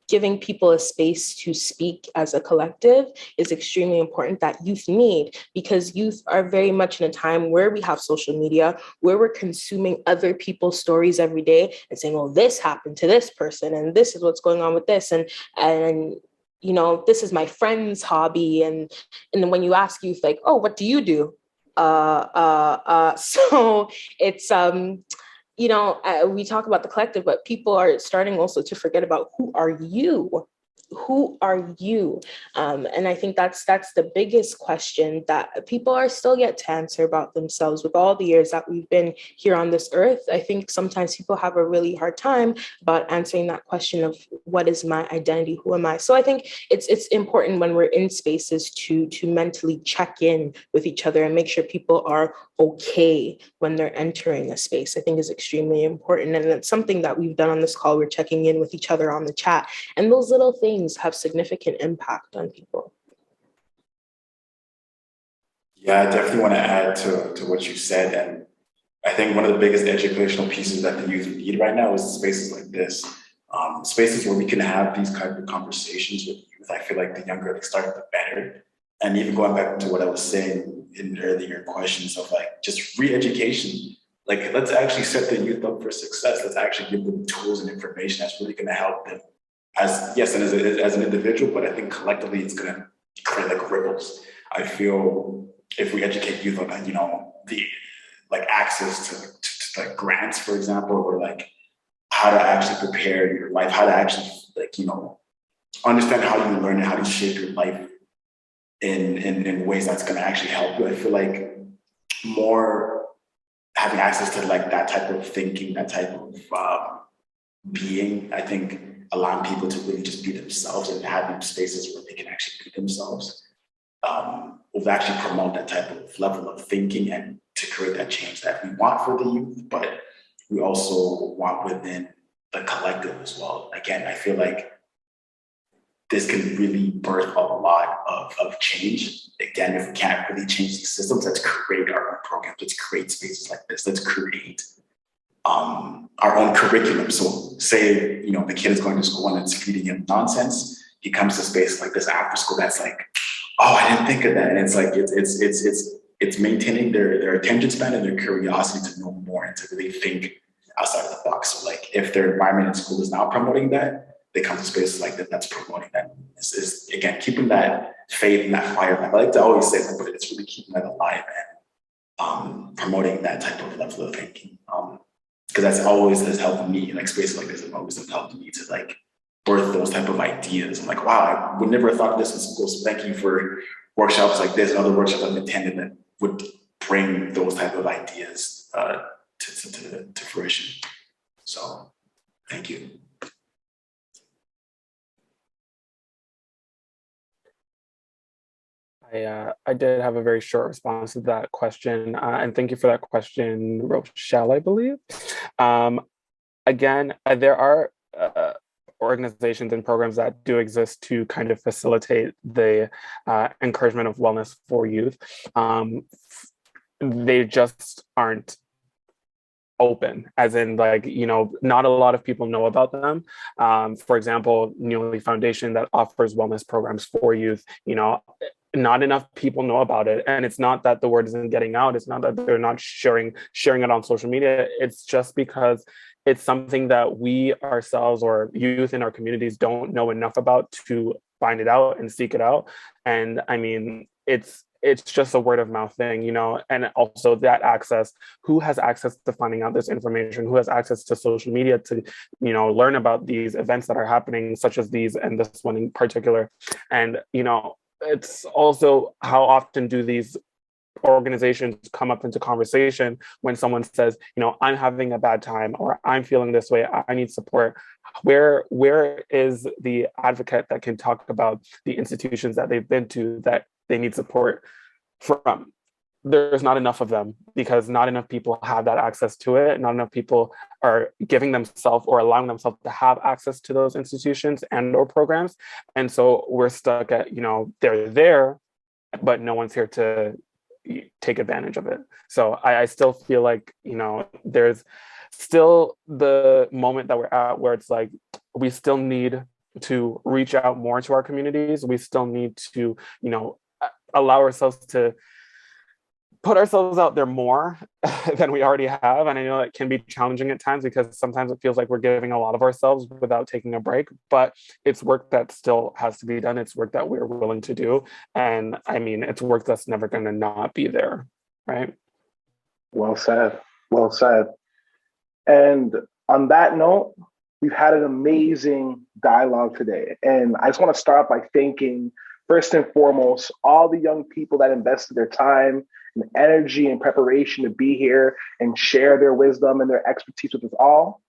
giving people a space to speak as a collective is extremely important that youth need, because youth are very much in a time where we have social media, where we're consuming other people's stories every day and saying, oh, this happened to this person and this is what's going on with this. And this is my friend's hobby. And then when you ask youth like, oh, what do you do? So it's, we talk about the collective, but people are starting also to forget about who are you? who are you? And I think that's the biggest question that people are still yet to answer about themselves. With all the years that we've been here on this earth, I think sometimes people have a really hard time about answering that question of what is my identity, who am I? So I think it's important when we're in spaces to mentally check in with each other and make sure people are okay when they're entering a space. I think is extremely important, and it's something that we've done on this call. We're checking in with each other on the chat, and those little things have significant impact on people. Yeah, I definitely want to add to what you said. And I think one of the biggest educational pieces that the youth need right now is spaces like this. Spaces where we can have these kind of conversations with youth. I feel like the younger they start, the better. And even going back to what I was saying in earlier questions of like just re-education, like let's actually set the youth up for success. Let's actually give them tools and information that's really going to help them as an individual, but I think collectively it's going to create like ripples. I feel if we educate youth on that, the like access to like grants, for example, or like how to actually prepare your life, how to actually like, understand how you learn and how to shape your life in ways that's going to actually help you. I feel like more having access to like that type of thinking, that type of being, I think allowing people to really just be themselves and having spaces where they can actually be themselves will actually promote that type of level of thinking and to create that change that we want for the youth, but we also want within the collective as well. Again, I feel like this can really birth a lot of change. Again, if we can't really change the systems, let's create our own programs, let's create spaces like this, let's create our own curriculum. So say, the kid is going to school and it's feeding him nonsense. He comes to space like this after school that's like, oh, I didn't think of that. And it's like, it's maintaining their attention span and their curiosity to know more and to really think outside of the box. So like if their environment in school is not promoting that, they come to spaces like that that's promoting that. Is again, keeping that faith and that fire. I like to always say that, but it's really keeping that alive and promoting that type of level of thinking. Because that's always has helped me, like spaces like this have always helped me to like birth those type of ideas. I'm like, wow, I would never have thought of this in school. So thank you for workshops like this and other workshops I've attended that would bring those type of ideas to fruition. So thank you. I did have a very short response to that question, and thank you for that question, Rochelle, I believe. Again, there are organizations and programs that do exist to kind of facilitate the encouragement of wellness for youth. They just aren't open, as in like, not a lot of people know about them. For example, Ndongmi Foundation that offers wellness programs for youth, not enough people know about it. And it's not that the word isn't getting out. It's not that they're not sharing it on social media. It's just because it's something that we ourselves or youth in our communities don't know enough about to find it out and seek it out. And I mean, it's just a word of mouth thing, and also that access, who has access to finding out this information, who has access to social media to, learn about these events that are happening, such as these and this one in particular. And, it's also how often do these organizations come up into conversation when someone says, I'm having a bad time or I'm feeling this way, I need support. Where is the advocate that can talk about the institutions that they've been to that they need support from? There's not enough of them because not enough people have that access to it. Not enough people are giving themselves or allowing themselves to have access to those institutions and or programs. And so we're stuck at, they're there, but no one's here to take advantage of it. So I still feel like, there's still the moment that we're at where it's like, we still need to reach out more to our communities. We still need to, allow ourselves to put ourselves out there more than we already have. And I know it can be challenging at times because sometimes it feels like we're giving a lot of ourselves without taking a break, but it's work that still has to be done. It's work that we're willing to do. And I mean, it's work that's never going to not be there, right? Well said. Well said. And on that note, we've had an amazing dialogue today. And I just want to start by thanking, first and foremost, all the young people that invested their time and energy and preparation to be here and share their wisdom and their expertise with us all.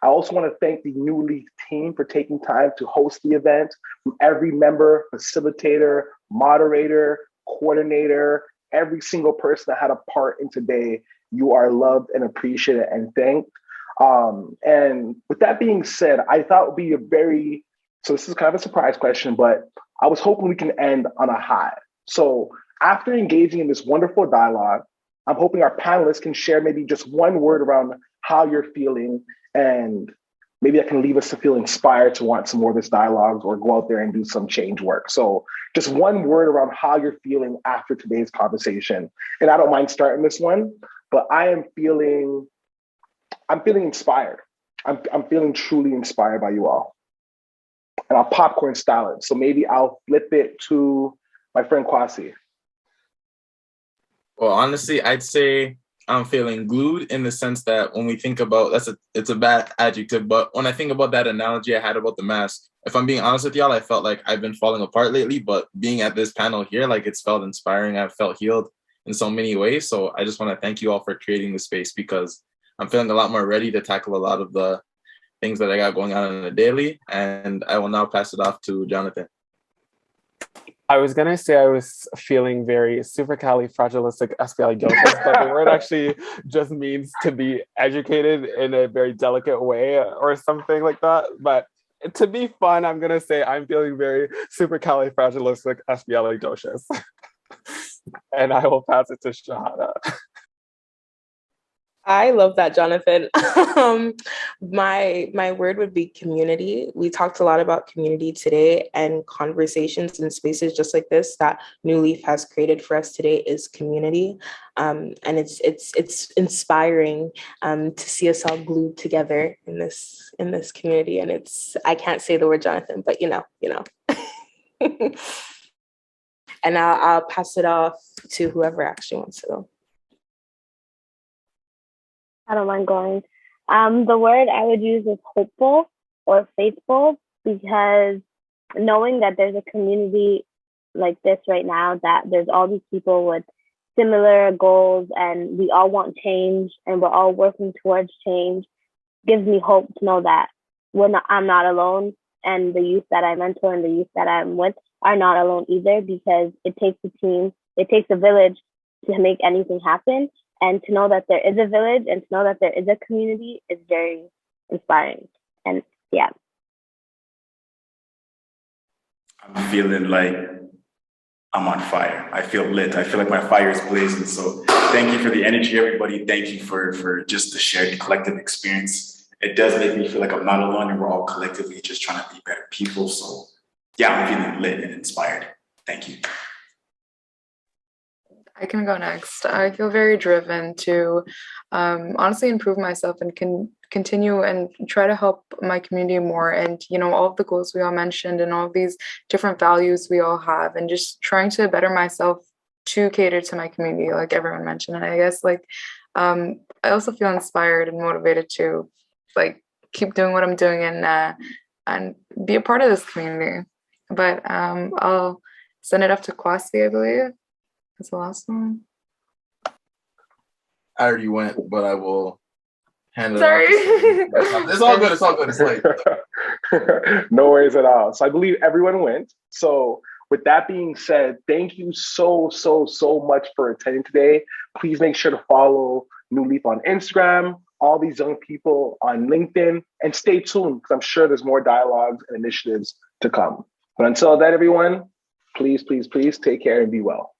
I also want to thank the New Leaf team for taking time to host the event. From every member, facilitator, moderator, coordinator, every single person that had a part in today, you are loved and appreciated and thanked. And with that being said, I thought it would be so this is kind of a surprise question, but I was hoping we can end on a high. So after engaging in this wonderful dialogue, I'm hoping our panelists can share maybe just one word around how you're feeling, and maybe that can leave us to feel inspired to want some more of this dialogue or go out there and do some change work. So just one word around how you're feeling after today's conversation. And I don't mind starting this one, but I'm feeling inspired. I'm feeling truly inspired by you all. And I'll popcorn style it. So maybe I'll flip it to my friend Kwasi. Well, honestly, I'd say I'm feeling glued in the sense that when we think about, it's a bad adjective, but when I think about that analogy I had about the mask, if I'm being honest with y'all, I felt like I've been falling apart lately, but being at this panel here, like it's felt inspiring. I've felt healed in so many ways. So I just want to thank you all for creating the space, because I'm feeling a lot more ready to tackle a lot of the things that I got going on in the daily. And I will now pass it off to Jonathan. I was going to say I was feeling very supercalifragilisticexpialidocious, but the word actually just means to be educated in a very delicate way or something like that. But to be fun, I'm going to say I'm feeling very supercalifragilisticexpialidocious. And I will pass it to Shahaddah. I love that, Jonathan. My word would be community. We talked a lot about community today, and conversations and spaces just like this that New Leaf has created for us today is community. And it's inspiring to see us all glued together in this community. And I can't say the word Jonathan, but you know. And I'll pass it off to whoever actually wants to go. I don't mind going. The word I would use is hopeful or faithful, because knowing that there's a community like this right now, that there's all these people with similar goals and we all want change and we're all working towards change, gives me hope to know that I'm not alone, and the youth that I mentor and the youth that I'm with are not alone either, because it takes a team, it takes a village to make anything happen. And to know that there is a village and to know that there is a community is very inspiring. And yeah. I'm feeling like I'm on fire. I feel lit. I feel like my fire is blazing. So thank you for the energy, everybody. Thank you for just the shared collective experience. It does make me feel like I'm not alone and we're all collectively just trying to be better people. So yeah, I'm feeling lit and inspired. Thank you. I can go next. I feel very driven to honestly improve myself and continue and try to help my community more. And, all of the goals we all mentioned and all of these different values we all have, and just trying to better myself to cater to my community, like everyone mentioned. And I guess I also feel inspired and motivated to keep doing what I'm doing and be a part of this community. But I'll send it up to Kwasi, I believe. That's the last one. I already went, but I will hand it Sorry. off. It's all good. It's all good. It's late. No worries at all. So I believe everyone went. So with that being said, thank you so much for attending today. Please make sure to follow New Leaf on Instagram, all these young people on LinkedIn, and stay tuned, because I'm sure there's more dialogues and initiatives to come. But until then, everyone, please take care and be well.